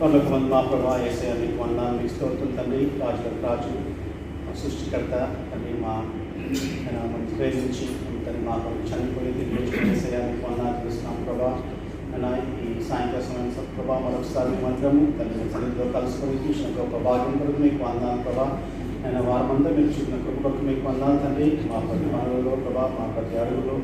పరలోకమందు మా ప్రభా యేసయ్య మీకు వందనాలు, మీకు స్తోత్రం తండ్రి. రాజులకు రాజు, సృష్టికర్త తండ్రి, మన ప్రేమించి తండ్రి మా కొరకు చనిపోయి తిరిగి యేసయ్య మీకు వందనాలు తెలుస్తున్నాం ప్రభా. ఈ సాయంకాల సమయం ప్రభా మరొకసారి మీ మంత్రము తండ్రి సన్నిధిలో కలుసుకొని చూసిన గొప్ప భాగ్యం కొరకు మీకు వందనాలు ప్రభా. వారమంతా మీరు చూపిన కృప కొరకు మీకు వందనాలు తండ్రి. మా ప్రతి పనులలో ప్రభా, మా ప్రతి అడుగులో,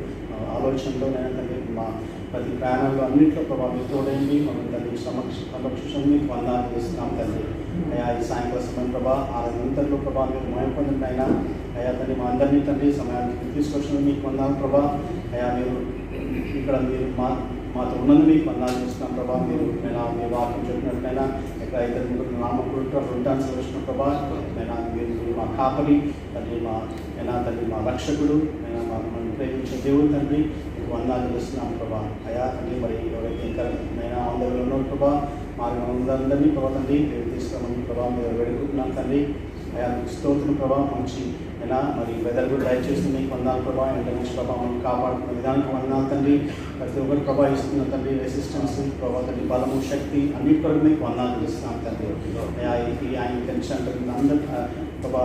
ఆలోచనలో నేను తండ్రి, మా ప్రతి ప్రయాణంలో అన్నింటిలో ప్రభావ మీరు తోడైంది మమ్మల్ని తండ్రి సమక్షం మీకు వందనాలు చేస్తున్నాం తండ్రి. అయ్యా ఈ సాయంకాల సమయం ప్రభా ఆనంతరంలో ప్రభా మీరు మయం పొందండి అయినా అయ్యా తండ్రి మా అందరినీ తండ్రి సమయానికి తీసుకొచ్చిన మీకు వందనాలు ప్రభా. అయ్యా మీరు ఇక్కడ మీరు మాతో ఉన్నది మీకు వందనాలు చేస్తున్నాం ప్రభా. మీరు మీ వాక్యం చెప్పినట్లయినా ఎక్కడ ఇద్దరు ముగ్గురు నామకుడు ఉంటాను వచ్చిన ప్రభా అయినా మీరు మా కాపరి తండ్రి, తండ్రి మా రక్షకుడు మమ్మల్ని ప్రేమించే దేవుడు తండ్రి మీకు వందనాలు చేస్తున్నాం ప్రభా. అయ్యా తండ్రి మరి ఎవరైతే ఇంకా ఆందోళనలో ఉన్నారు ప్రభా అందరినీ ప్రభా తండ్రి మీరు తీసుకోమని ప్రభా మీరు వేడుకుంటున్నాం తండ్రి. అయ్యా మీకు స్తోత్రం ప్రభా. మంచి మరి వెదర్ కూడా దయచేసి మీకు వందనాలు ప్రభా. ఇంటర్నెట్ ప్రభా మనం కాపాడుతున్న విధానికి వందనాలు తండ్రి. ప్రతి ఒక్కరు ప్రభా ఇస్తున్న తండ్రి రెసిస్టెన్స్ ప్రభా తండ్రి, బలము, శక్తి అన్నిటి కొరకు మీకు వందనాలు చేస్తున్నాం తండ్రి. ఆయన టెన్షన్ అందరూ ప్రభా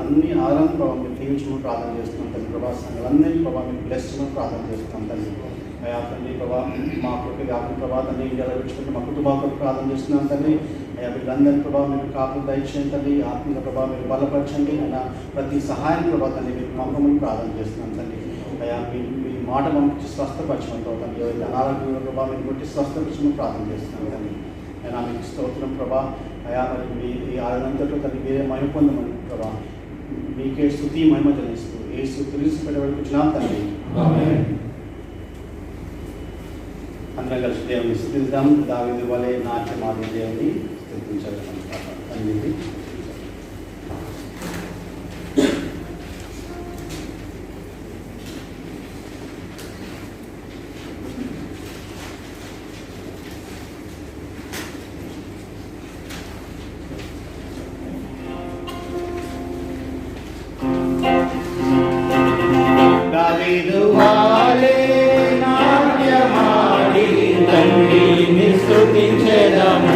అన్ని ఆదరణ ప్రభావ మీరు దీవించమని ప్రార్థన చేస్తున్నాం తండ్రి. ప్రభా సంఘాలన్నీ ప్రభావ మీకు బ్లెస్ చేయమని ప్రార్థన చేస్తున్నాం తండ్రి. అయ్యా తండ్రి ప్రభా మా కొరకు వ్యాపన ప్రభా తండ్రి ఇండియాలో విడిచిపెట్టి మా కుటుంబాల కొరకు ప్రార్థన చేస్తున్నాం తండ్రి. అయ్యా వీళ్ళందరినీ ప్రభావ మీరు కాపు దయచేయండి తండ్రి. ఆత్మీయ ప్రభావ మీరు బలపరచండి. అయినా ప్రతి సహాయం ప్రభావ తండ్రి మీకు నమ్మకమని ప్రార్థన చేస్తున్నాం తండ్రి. అయ్యా మీ మాట పంపించి స్వస్థపరచమంతో తండ్రి. ఎవరైతే అనారోగ్య ప్రభావ మీరు కొట్టి స్వస్థపరచమని ప్రార్థన చేస్తున్నాం తండ్రి. అయినా మీకు స్తోత్రం ప్రభా. అయా మరి మీ ఆనందంతో తండ్రి మీరే మహిమ పొందమని ప్రభా. మీకే స్తుతి మహిమ చెల్లిస్తూ యేసు తెలిసి పెట్టబడి వచ్చినాం తండ్రి. అందరం కలిసి దేవుని స్తుతిద్దాం. దావీదు వలె నాట్యమాడి దేవుని స్తుతించగలం తండ్రి. దావీదు వలె నాట్యమాడి తండ్రిని స్తుతించెదము.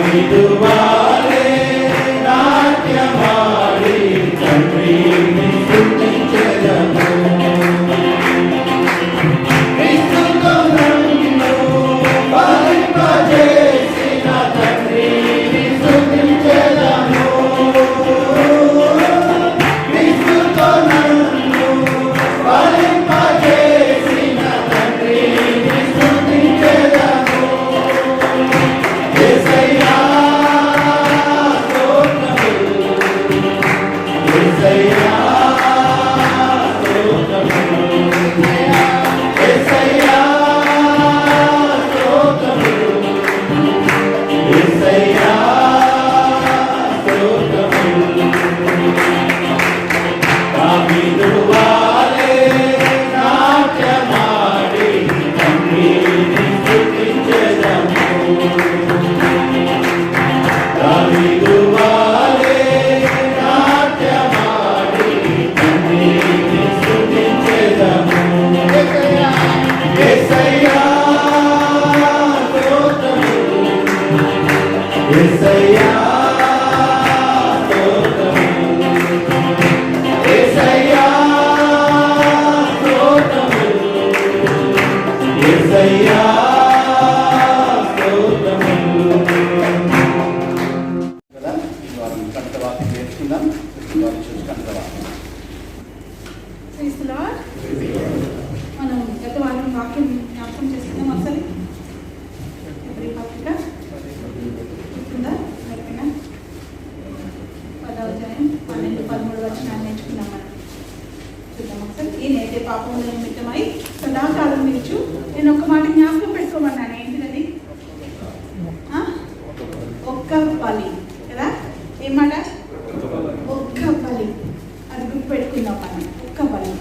దావీదు వాలే నాట్యమాడి తండ్రిని స్తుతించెదము. క్రీస్తుతో నన్ను ఫలింపజేసిన తండ్రిని స్తుతించెదము. క్రీస్తుతో నన్ను ఫలింపజేసిన తండ్రిని స్తుతించెదము. యేసయ్యా స్తోత్రములు, యేసయ్యా స్తోత్రములు, యేసయ్యా స్తోత్రములు, యేసయ్యా స్తోత్రములు. దావీదు వాలే నాట్యమాడి తండ్రిని స్తుతించెదము. దావీదు వాలే నాట్యమాడి తండ్రిని స్తుతించెదము. యేసయ్యా స్తోత్రములు, యేసయ్యా స్తోత్రములు, యేసయ్యా స్తోత్రములు, యేసయ్యా స్తోత్రములు. కదా ఈ వారం కంటవాక్యం నేర్చుకుందాం. ఈ వారం చూసి కంటవాక్యం. Praise the Lord. మనం గత వారం వాక్యం జ్ఞాపకం చేసుకుందాం ఒకసారి. ఎబ్రీ పత్రిక గుర్తుందా? ఎవరికైనా 10వ అధ్యాయం 12, 13 వచనాలు నేర్చుకున్నాం మనం. చూద్దాం ఒకసారి. ఈయనైతే పాపముల నిమిత్తమై సదాకాలం నిలుచు. నేను ఒక మాట జ్ఞాపకం పెట్టుకోమన్నాను. ఏంటిది? ఒక్క బలి కదా. ఏం మాట? ఒక్క బలి. అది గుర్తు పెట్టుకుందాం మనం. ఒక్క బలి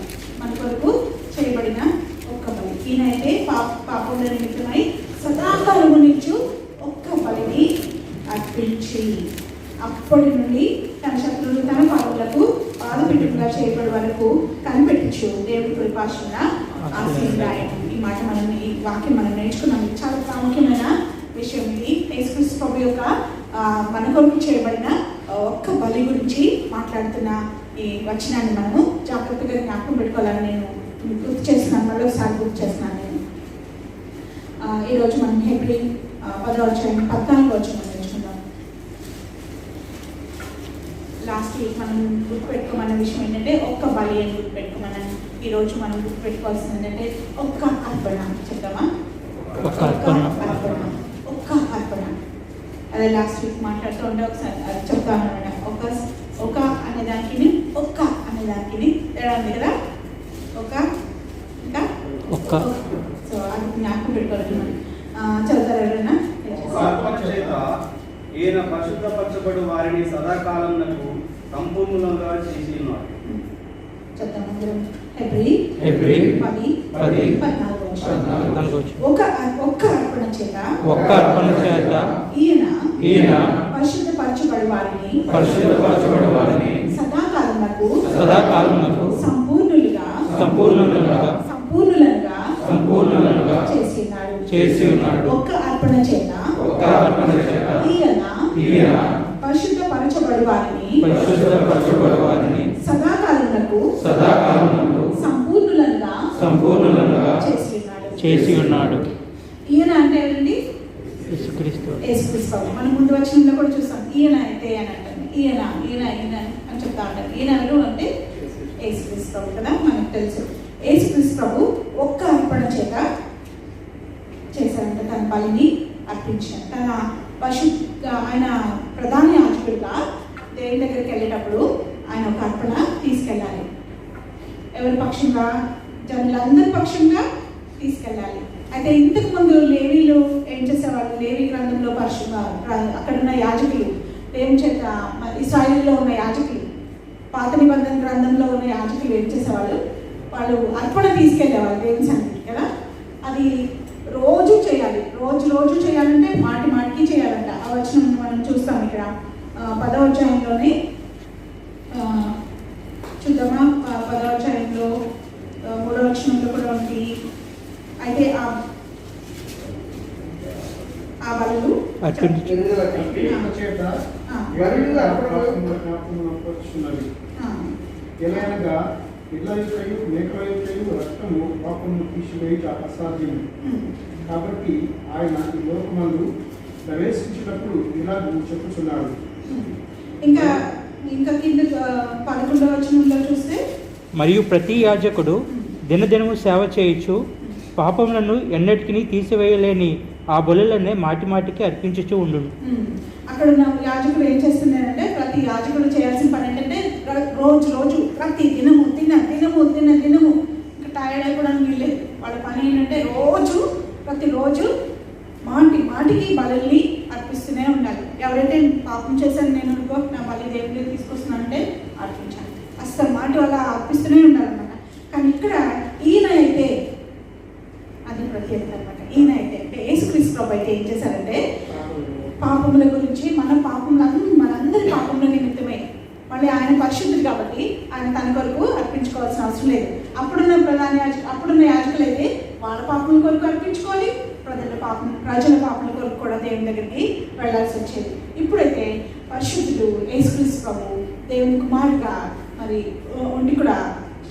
మన కొరకు చేయబడిన ఒక్క బలి. ఈయనైతే పాపముల నిమిత్తమై సదాకాలము నిలుచు ఒక్క బలిని అర్పించి అప్పటి నుండి తన శత్రువులు తన పాపములకు బాధపెట్టుగా చేయబడి వరకు కనిపెట్టచ్చు దేవుడి కృపాశన ఆశీర్వాదం. ఈ మాట మనం ఈ వాక్యం మనం నేర్చుకున్నాం. ఇది చాలా ప్రాముఖ్యమైన విషయం. ఇది యేసుక్రీస్తు ప్రభు యొక్క మన కొరకు చేయబడిన ఒక్క బలి గురించి మాట్లాడుతున్న ఈ వచనాన్ని మనము జాగ్రత్తగా జ్ఞాపకం పెట్టుకోవాలని నేను గుర్తు చేస్తున్నాను. మళ్ళీ ఒకసారి గుర్తు చేస్తున్నాను నేను. ఈరోజు మనం హెబ్రీ 10వ అధ్యాయం 14వ వచనం నేర్చుకుందాం. లాస్ట్ వీక్ మనం గుర్తుపెట్టుకోమన్న విషయం ఏంటంటే ఒక్క బలి అని గుర్తుపెట్టుకోమన్నాను. ఈరోజు మనం గుర్తుపెట్టుకోవాల్సింది ఏంటంటే ఒక్క అర్పణ. చెప్తామా? ఒక్క అర్పణ. అదే లాస్ట్ వీక్ మాట్లాడుతూ ఉంటే ఒకసారి చెప్తాను అనమాట. ఒక అనేదానికి ఒక్క అనేదానికి తేడా ఉంది కదా. ఒక ఇంకా ఒక్క. సో అది జ్ఞాపకం పెట్టుకోవాలి మనం. చదువుతారు ఎవరైనా? ఈయన పరిశుద్ధపరచబడు వారిని సదాకాలమునకు సంపూర్ణంగా చేసి ఉన్నాడు. చెప్తాం అందరం. హెబ్రీ 10:14. ఒక్క అర్పణ చేత ఈయన పరిశుద్ధపరచబడు వారిని సదాకాలమునకు సంపూర్ణులుగా చేసి ఉన్నాడు. ఒక్క అర్పణ చేత ఈయన పరిశుద్ధపరచబడు వారిని సదాకాలమునకు సంపూర్ణులుగా చేసి ఉన్నాడు. ఈయన అంటే ఎవరండి? యేసుక్రీస్తు. మనం ముందు వచనంలో కూడా చూస్తాం. ఈయన అయితే అని అంటారు. ఈయన అని చెప్తా ఉంటారు. ఈయన ఎవరు అంటే యేసుక్రీస్తు ప్రభు కదా. మనకు తెలుసు యేసుక్రీస్తు ప్రభు ఒక్క అర్పణ చేత చేశారంట. తన బలిని అర్పించారు. తన ఆయన ప్రధాన యాజకుడిగా దేవుని దగ్గరికి వెళ్ళేటప్పుడు ఆయన ఒక అర్పణ తీసుకెళ్ళాలి. ఎవరి పక్షంగా? జనులందరి పక్షంగా తీసుకెళ్ళాలి. అయితే ఇంతకు ముందు లేవీలు ఏం చేసేవాళ్ళు? లేవీ గ్రంథంలో అక్కడ ఉన్న యాజకులు దేవుని చేత ఇశ్రాయేలులో ఉన్న యాజకులు, పాత నిబంధన గ్రంథంలో ఉన్న యాజకులు ఏం చేసేవాళ్ళు? వాళ్ళు అర్పణ తీసుకెళ్ళేవాళ్ళు దేవుని సన్నిధికి కదా. అది రోజు చేయాలి. రోజు చేయాలంటే మాటికి చేయాలంట. ఆ వచనం మనం చూస్తాం ఇక్కడ 10వ అధ్యాయంలోనే. చూద్దామా? 10వ అధ్యాయంలో 3వ వచనంలో కూడా ఉంది. అయితే ఆ బలులు అర్పించు. చేత ఆ. వరుడు అర్పణపరుచున్నది. ఆ. ఎలాగనగా ఇళ్ళ యొక్కయు మేకల యొక్కయు రక్తము పాపమును తీసివేయుట అసాధ్యము. కాబట్టి ఆయన ఈ లోకమందు ప్రవేశించినప్పుడు ఇలా చెప్పుచున్నాడు. ఇంకా ఇంకా కింద 11వ వచనంలో చూస్తే మరియు ప్రతి యాజకుడు దినదినము సేవ చేయుచు పాపములను ఎన్నటికీ తీసివేయలేని ఆ బలులనే మాటి మాటికి అర్పించుచూ ఉండును. అక్కడ ఉన్న యాజకుడు ఏం చేస్తున్నారంటే ప్రతి యాజకుడు చేయాల్సిన పని ఏంటంటే రోజు ప్రతి దినము ఇంకా టైర్డ్ అయిపోవడానికి వీల్లేదు. వాళ్ళ పని ఏంటంటే ప్రతిరోజు మాటికి బలుల్ని అర్పిస్తూనే ఉండాలి. ఎవరైతే పాపం చేశాను నేను నా బలి దేవుడికి తీసుకొస్తున్నానంటే అర్పించాలి. అసలు మాట వల్ల అర్పిస్తూనే ఉండాలన్నమాట. కానీ ఇక్కడ ఈయన అయితే అది ప్రత్యేకత అనమాట. ఈయన అయితే అంటే యేసుక్రీస్తు ప్రభు అయితే ఏం చేశారంటే పాపముల గురించి మనందరి పాపముల నిమిత్తమే. మళ్ళీ ఆయన పరిశుద్ధుడు కాబట్టి ఆయన తన కొరకు అర్పించుకోవాల్సిన అవసరం లేదు. అప్పుడున్న యాజకులు అయితే వాళ్ళ పాపముల కొరకు అర్పించుకోవాలి, ప్రజల పాపముల కొరకు కూడా దేవుని దగ్గరికి వెళ్ళాల్సి వచ్చేది. ఇప్పుడైతే పరిశుద్ధుడు యేసుక్రీస్తు ప్రభు దేవుని కుమారుడుగా మరి ఉండి కూడా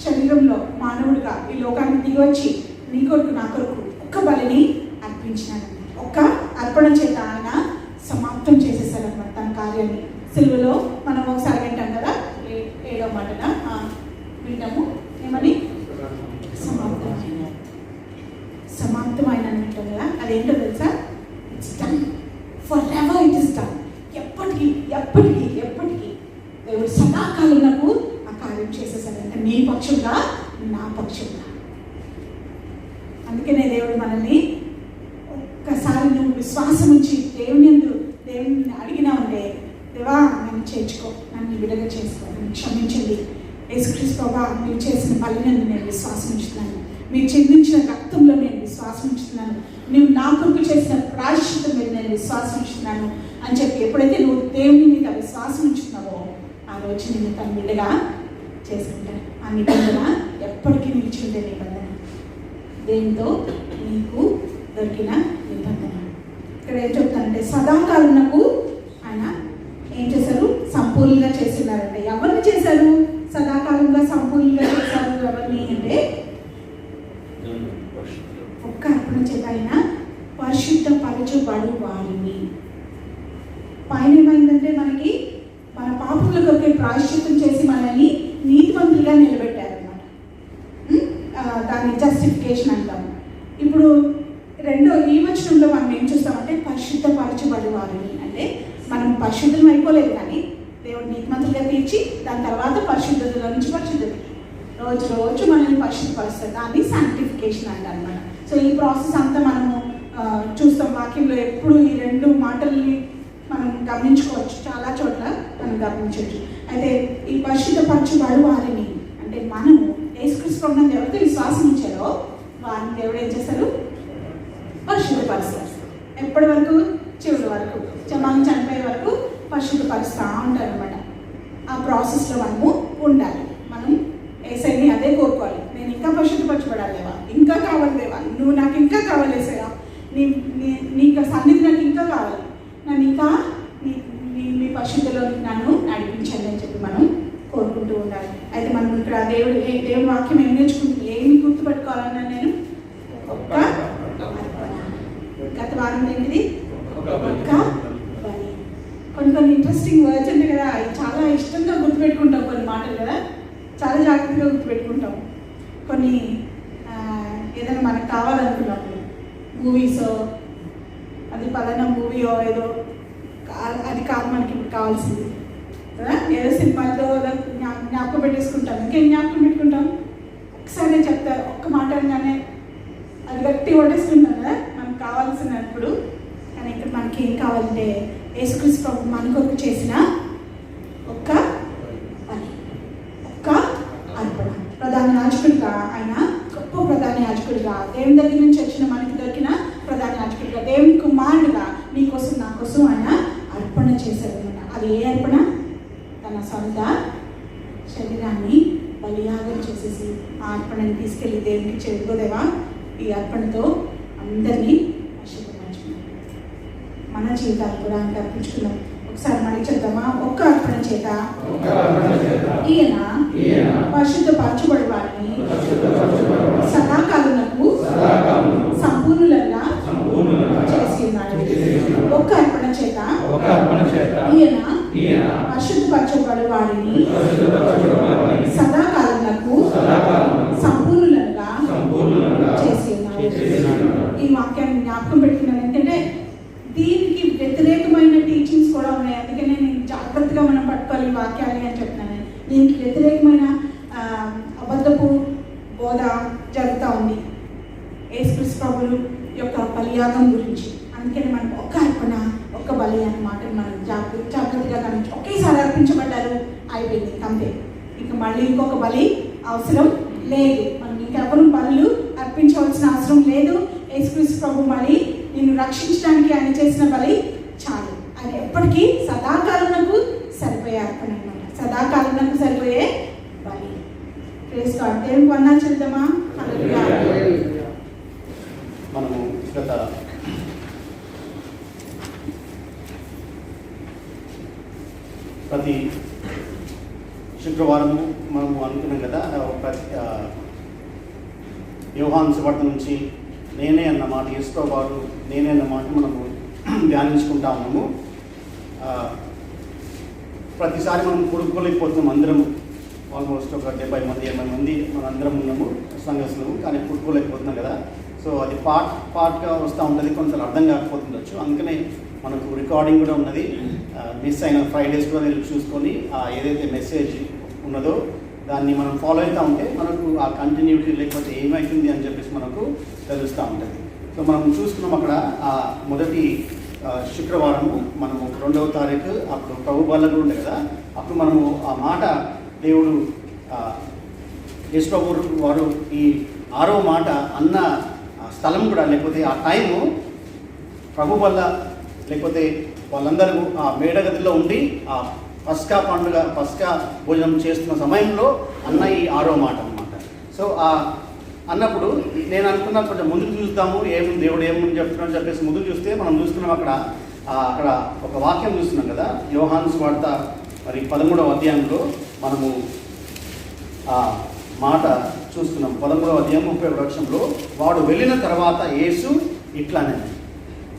శరీరంలో మానవుడిగా ఈ లోకానికి దిగి వచ్చి నీ కొరకు నా కొరకు ఒక్క బలిని అర్పించినాడు. ఒక్క అర్పణ చేత ఆయన సమాప్తం చేసేసారనమాట తన కార్యాన్ని. సిలువలో మనం ఒకసారి వింటాం కదా, 7వ మాటన వింటాము ఏమని, సమాప్తమైన వింటాం కదా. అదేంటో తెలుసా? It's done, for ever it is done. ఎప్పటికీ దేవుడు సదాకాలం నాకు ఆ కార్యం చేసేసాడంటే నీ పక్షంగా నా పక్షంగా. అందుకనే దేవుడు మనల్ని ఒక్కసారి నువ్వు విశ్వాసం ఉంచి దేవుని అడిగినా ఉంటే, దేవా నన్ను చేర్చుకో, నన్ను విడుదల చేసుకో, నన్ను క్షమించండి. యేసుక్రీస్తు ప్రభా మీరు చేసిన బలిని నేను విశ్వాసం ఉంచుతున్నాను, మీరు చెందించిన రక్తంలో నేను విశ్వాసం ఉంచుతున్నాను, నువ్వు నా కొరకు చేసిన ప్రాయశ్చిత్తం మీద నేను విశ్వాసం ఉంచుతున్నాను అని చెప్పి ఎప్పుడైతే నువ్వు దేవుని మీద విశ్వాసం ఉంచుతున్నావో ఆ రోజు నేను తన బిడ్డగా చేసుకుంటాను. ఆ నిబంధన ఎప్పటికీ నిలిచి ఉండే నిబంధన, దేంతో నీకు దొరికిన నిబంధన. ఇక్కడ ఏం చెప్తానంటే సదాకాలంకు ఆయన ఏం చేశారు? సంపూర్ణంగా చేస్తున్నారంటే ఎవరిని చేశారు? సదాకాలంగా సంపూర్ణంగా చేశారు. ఎవరిని అంటే ఒక్క అర్పణ చేత ఆయన పరిశుద్ధపరచబడు వారిని. పైన ఏమైందంటే మనకి మన పాపముల కొరకే ప్రాయశ్చిత్తం చేసి మనల్ని నీతివంతులుగా నిలబెట్టారన్నమాట. దాన్ని జస్టిఫికేషన్ అంటాం. ఇప్పుడు ఈ వచనంలో మనం ఏం చూస్తామంటే పరిశుద్ధపరచబడు వారిని అంటే మనం పరిశుద్ధం అయిపోలేదు, కానీ దేవుడు నీతిమంతులుగా తీర్చి దాని తర్వాత పరిశుద్ధతలో నుంచి పరిశుద్ధతకి రోజు మనల్ని పరిశుద్ధపరుస్తారు. దాన్ని శాంక్టిఫికేషన్ అంటారు అన్నమాట. సో ఈ ప్రాసెస్ అంతా మనము చూస్తాం వాక్యంలో. ఎప్పుడు ఈ 2 మాటల్ని మనం గమనించుకోవచ్చు, చాలా చోట్ల మనం గమనించవచ్చు. అయితే ఈ పరిశుద్ధపరచబడు వారిని అంటే మనము యేసుక్రీస్తు ప్రభువుని ఎవరితో విశ్వాసం ఉంచారో వారిని దేవుడు ఏం చేస్తారు? పరిశుద్ధపరుస్తారు. ఎప్పటి వరకు? చివరి వరకు, మనం చనిపోయే వరకు పరిశుద్ధపరుస్తూ ఉంటారు అనమాట. ఆ ప్రాసెస్లో మనము ఉండాలి. మనం యేసయ్యని అదే కోరుకోవాలి. నేను ఇంకా పరిశుద్ధపరచబడాలేవా, ఇంకా కావాలి దేవా, నువ్వు నాకు ఇంకా కావాలి యేసయ్యా, నీకు సన్నిధి నాకు ఇంకా కావాలి, నన్ను ఇంకా నీ పరిశుద్ధలో నన్ను నడిపించండి అని చెప్పి మనం కోరుకుంటూ ఉండాలి. అయితే మనం ఇక్కడ దేవుడి వాక్యం ఏం నేర్చుకుంటుంది, ఏమి గుర్తుపెట్టుకోవాలన్నా నేను ఒక్క గత వారం ఏంటిది? ఒక్క బలి. కొన్ని ఇంట్రెస్టింగ్ వర్డ్స్ ఉంటాయి కదా, చాలా ఇష్టంగా గుర్తుపెట్టుకుంటాం. కొన్ని మాటలు కదా చాలా జాగ్రత్తగా గుర్తుపెట్టుకుంటాం. కొన్ని ఏదైనా మనకు కావాలనుకున్నప్పుడు మూవీసో, అది పలానా మూవీయో ఏదో అది కాదు మనకి ఇప్పుడు కావాల్సింది కదా. ఏదో సినిమాతో జ్ఞాపకం పెట్టేసుకుంటాం. ఇంకేం జ్ఞాపకం పెట్టుకుంటాం? ఒకసారి నేను చెప్తాను, ఒక్క మాట అనగానే అది గట్టి ఓటేసుకుంటాం కదా మనకు కావాల్సినప్పుడు. కానీ ఇక్కడ మనకి ఏం కావాలంటే యేసుక్రీస్తు ప్రభు మన కొరకు చేసిన ఒక్క పని, ఒక్క అర్పణ. ప్రధాన యాజకుడిగా ఆయన గొప్ప ప్రధాన యాజకుడిగా, దేవుని దగ్గర నుంచి వచ్చిన మనకి దొరికిన ప్రధాన యాజకుడిగా, దేవుని కుమారుడిగా నీ కోసం నా కోసం ఆయన అర్పణ చేశారనమాట. అది ఏ అర్పణ? తన సొంత శరీరాన్ని బలియాగం చేసేసి ఆ అర్పణని తీసుకెళ్ళి దేవునికి చెరుకోదేవా ఈ అర్పణతో అందరినీ ఆశీర్వదించుకున్నాం. మన జీవితాలు కూడా ఆయనకు అర్పించుకుందాం. ఒకసారి మళ్ళీ చెప్తామా? ఒక్క అర్పణ చేత ఈయన పరిశుద్ధపరచబడి వారిని సదాకాలమునకు సంపూర్ణులంగా చేసి ఉన్నాడు. ఒక్క అర్పణ చేత ఈయన పరిశుద్ధపరచబడి వారిని సదాకాలమునకు సంపూర్ణులంగా చేసి ఉన్నాడు. ఈ వాక్యాన్ని జ్ఞాపకం పెట్టుకున్నాను, ఎందుకంటే దీనికి వ్యతిరేకమైన టీచింగ్స్ కూడా ఉన్నాయి. అందుకనే నేను జాగ్రత్తగా మనం పట్టుకోవాలి ఈ వాక్యాన్ని అని చెప్తున్నాను. దీనికి వ్యతిరేకమైన అబద్ధపు బోధ జరుగుతూ ఉంది యేసుక్రీస్తు ప్రభువు యొక్క బలియాగం గురించి. అందుకని మనం ఒక్క అర్పణ ఒక్క బలి అనే మాటను మనం జాగ్రత్తగా గమనించి ఒకేసారి అర్పించబడ్డారు, అయిపోయింది, అంతే. ఇంకా మళ్ళీ ఇంకొక బలి అవసరం లేదు. మనం ఇంకెవరు బలులు అర్పించవలసిన అవసరం లేదు. యేసుక్రీస్తు ప్రభు మళ్ళీ నిన్ను రక్షించడానికి ఆయన చేసిన బలి చాలు. ఆయన ఎప్పటికీ సదాకాలమునకు సరిపోయే అర్పణ అనమాట, సదాకాలమునకు సరిపోయే బలి. Praise God. దేవునికి వందనాలు చెల్లిద్దామా? హల్లెలూయా. మనము గత ప్రతి శుక్రవారము మనము అనుకున్నాం కదా, యోహాను సువార్త నుంచి నేనే అన్న మాట, యేసుప్రభువు వారు నేనే అన్న మాట మనము ధ్యానించుకుంటా ఉన్నాము. ప్రతిసారి మనం పుడుకోలేకపోతున్నాం. అందరం ఆల్మోస్ట్ ఒక 70 మంది 80 మంది మనందరం ఉన్నాము సంఘస్థులము, కానీ పుడుకోలేకపోతున్నాం కదా. సో అది పార్ట్గా వస్తూ ఉంటుంది, కొంచెం అర్థం కాకపోతుండొచ్చు. అందుకనే మనకు రికార్డింగ్ కూడా ఉన్నది. మిస్ అయిన ఫ్రైడేస్ కూడా మీరు చూసుకొని ఏదైతే మెసేజ్ ఉన్నదో దాన్ని మనం ఫాలో అవుతూ ఉంటే మనకు ఆ కంటిన్యూటీ లేకపోతే ఏమవుతుంది అని చెప్పేసి మనకు తెలుస్తూ ఉంటుంది. సో మనం చూసుకున్నాం అక్కడ మొదటి శుక్రవారము మనము 2వ తారీఖు అప్పుడు ప్రభు బల్ల ఉండే కదా. అప్పుడు మనము ఆ మాట దేవుడు యేసు ప్రభు వారు ఈ 6వ మాట అన్న స్థలం కూడా లేకపోతే ఆ టైము ప్రభు వల్ల లేకపోతే వాళ్ళందరూ ఆ మేడగదిలో ఉండి ఆ పస్కా పండుగ పస్కా భోజనం చేస్తున్న సమయంలో అన్న ఈ 6వ మాట అన్నమాట. సో అన్నప్పుడు నేను అనుకున్నా కొంచెం ముందుకు చూస్తాము, దేవుడు ఏమని చెప్తున్నాడు చెప్పేసి ముందుకు చూస్తే మనం చూస్తున్నాం అక్కడ ఒక వాక్యం చూస్తున్నాం కదా, యోహాను సువార్త మరి 13వ అధ్యాయంలో మనము ఆ మాట చూస్తున్నాం. 13వ అధ్యాయం 31వ వచనంలో వాడు వెళ్ళిన తర్వాత యేసు ఇట్లానే,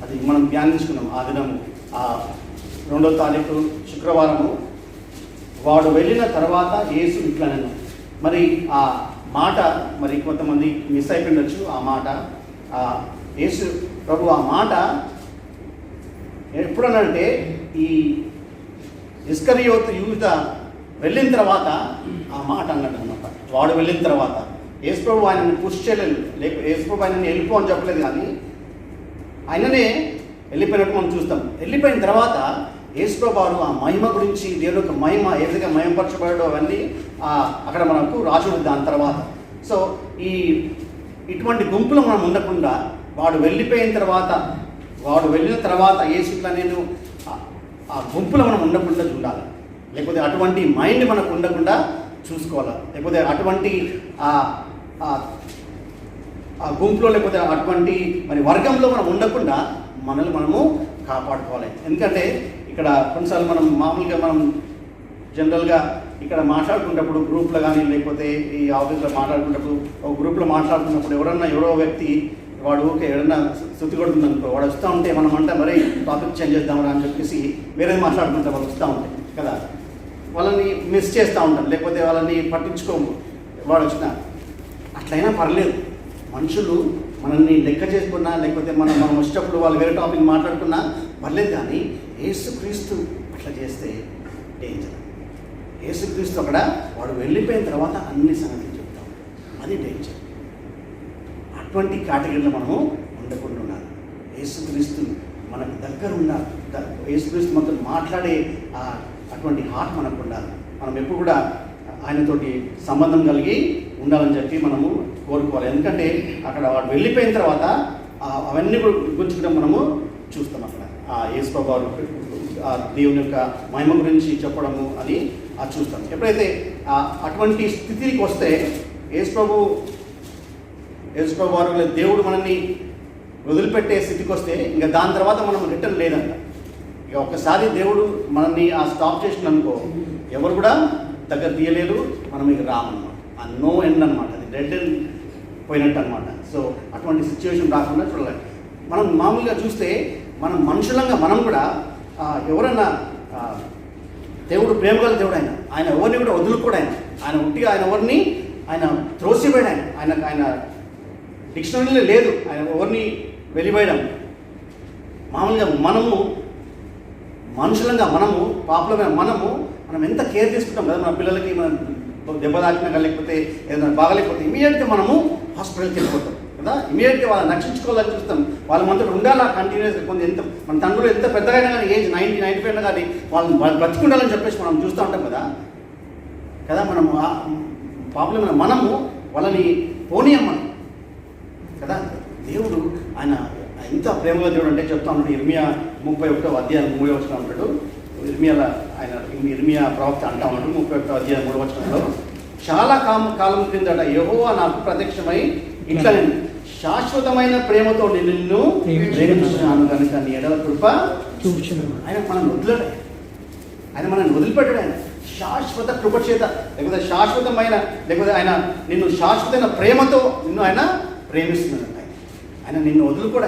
అది మనం ధ్యానించుకున్నాం ఆ దినము 2వ తారీఖు శుక్రవారము. వాడు వెళ్ళిన తర్వాత యేసు ఇట్లానే. మరి ఆ మాట మరి కొంతమంది మిస్ అయిపోయిండొచ్చు. ఆ మాట యేసు ప్రభు ఆ మాట ఎప్పుడనంటే ఈ ఇస్కరియోతు యూద వెళ్ళిన తర్వాత ఆ మాట అన్నట్టు అనమాట. వాడు వెళ్ళిన తర్వాత యేసు ప్రభు ఆయనని పుష్ చేయలేదు, యేసు ప్రభు ఆయనని వెళ్ళిపో అని చెప్పలేదు, కానీ ఆయననే వెళ్ళిపోయినట్టు మనం చూస్తాం. వెళ్ళిపోయిన తర్వాత యేసు ప్రభు వారు ఆ మహిమ గురించి, దేవుని యొక్క మహిమ ఏదైతే మహిమపరచబడో అవన్నీ అక్కడ మనకు రాజుడు దాని తర్వాత. సో ఇటువంటి గుంపులో మనం ఉండకుండా వాడు వెళ్ళిపోయిన తర్వాత, వాడు వెళ్ళిన తర్వాత యేసుట్లా నేను ఆ గుంపులో మనం ఉండకుండా చూడాలి. లేకపోతే అటువంటి మైండ్ మనకు ఉండకుండా చూసుకోవాలి. లేకపోతే అటువంటి ఆ గుంపులో లేకపోతే అటువంటి మరి వర్గంలో మనం ఉండకుండా మనల్ని మనము కాపాడుకోవాలి. ఎందుకంటే ఇక్కడ కొన్నిసార్లు మనం మామూలుగా మనం జనరల్గా ఇక్కడ మాట్లాడుకున్నప్పుడు గ్రూప్లో కానీ లేకపోతే ఈ ఆఫీస్లో మాట్లాడుకున్నప్పుడు ఒక గ్రూప్లో మాట్లాడుకున్నప్పుడు ఎవరో వ్యక్తి వాడు ఓకే ఎవరన్నా శృతి కొడుతుందనుకో, వాడు వస్తూ ఉంటే మనం అంటే మరి టాపిక్ చేంజ్ చేద్దామని అని చెప్పేసి వేరేది మాట్లాడుకుంటే వాళ్ళు వస్తూ ఉంటాయి కదా, వాళ్ళని మిస్ చేస్తూ ఉంటాం, లేకపోతే వాళ్ళని పట్టించుకోము. వాడు వచ్చినా అట్లయినా పర్లేదు, మనుషులు మనల్ని లెక్క చేసుకున్నా లేకపోతే మనం వచ్చేటప్పుడు వాళ్ళు వేరే టాపిక్ మాట్లాడుకున్నా పర్లేదు. కానీ యేసుక్రీస్తు అట్లా చేస్తే డేంజర్. యేసుక్రీస్తు అక్కడ వాడు వెళ్ళిపోయిన తర్వాత అన్ని సంగతులు చెప్తాం, అది డేంజర్. అటువంటి కేటగిరీలో మనము ఉండకుండా ఉండాలి. యేసుక్రీస్తు మనకు దగ్గర ఉండాలి, యేసుక్రీస్తు మనతో మాట్లాడే అటువంటి హార్ట్ మనకు ఉండాలి. మనం ఎప్పుడు కూడా ఆయనతోటి సంబంధం కలిగి ఉండాలని చెప్పి మనము కోరుకోవాలి. ఎందుకంటే అక్కడ వాడు వెళ్ళిపోయిన తర్వాత అవన్నీ కూడా గుర్తుంచడం మనము చూస్తాం. అక్కడ యేసు ప్రభు వారు దేవుని యొక్క మహిమ గురించి చెప్పడము అది చూస్తాం. ఎప్పుడైతే అటువంటి స్థితికి వస్తే యేసు ప్రభు వారు దేవుడు మనల్ని వదిలిపెట్టే స్థితికి వస్తే ఇంకా దాని తర్వాత మనం రిటర్న్ లేదంట. ఇక ఒక్కసారి దేవుడు మనల్ని ఆ స్టాప్ చేసిననుకో ఎవరు కూడా దగ్గర తీయలేరు, మనం ఇక రామన్నమాట. ఆ నో ఎండ్ అనమాట, అది డెడ్ ఎండ్ పోయినట్టు అనమాట. సో అటువంటి సిచ్యువేషన్ రాకుండా చూడాలి. మనం మామూలుగా చూస్తే మనం మనుషులంగా మనం కూడా ఎవరన్నా దేవుడు ప్రేమగల దేవుడు ఆయన ఎవరిని కూడా వదులుకోడు. ఆయన ఉట్టిగా ఆయన ఎవరిని ఆయన త్రోసివేయడు. ఆయన డిక్షనరీలో లేదు ఆయన ఎవరిని వెలివేయడం. మామూలుగా మనము మనుషులంగా పాపులమైన మనం ఎంత కేర్ తీసుకుంటాం కదా. మన పిల్లలకి మనం దెబ్బ తాకినా లేకపోతే ఏదైనా బాగలేకపోతే ఇమీడియట్గా మనము హాస్పిటల్కి వెళ్ళిపోతాం కదా. ఇమీడియట్గా వాళ్ళని రక్షించుకోవాలని చూస్తాం. వాళ్ళ మనతో ఉండాలా కంటిన్యూస్గా. కొంచెం ఎంత మన తండ్రులు ఎంత పెద్దగా అయినా కానీ ఏజ్ 90-95 అయినా కానీ వాళ్ళు బతికుండాలని చెప్పేసి మనం చూస్తూ ఉంటాం కదా. మనము పాపులమైన మనము వాళ్ళని పోనీయమ్మని కదా. దేవుడు ఆయన ఎంత ప్రేమగా దేవుడు అంటే చెప్తా ఉంటాడు. ఇర్మియా 31వ అధ్యాయం 3వ వచనం ఉంటాడు. ఇర్మియా ప్రవక్త అంటా ఉన్నాడు 31వ అధ్యాయం 3వ వచనంలో, చాలా కాలం క్రిందట యెహోవా నాకు ప్రత్యక్షమై ఇట్లా నేను శాశ్వతమైన ప్రేమతో నిన్ను ప్రేమించున్నాను కనుక నీ ఎడల కృప చూపుచున్నాను. ఆయన మనల్ని వదిలేడు. ఆయన మనల్ని వదిలిపెట్టాడు. ఆయన శాశ్వత కృప చేత లేకపోతే శాశ్వతమైన లేకపోతే ఆయన నిన్ను శాశ్వతమైన ప్రేమతో నిన్ను ఆయన ప్రేమిస్తున్నాడు. ఆయన నిన్ను వదులుకోడు.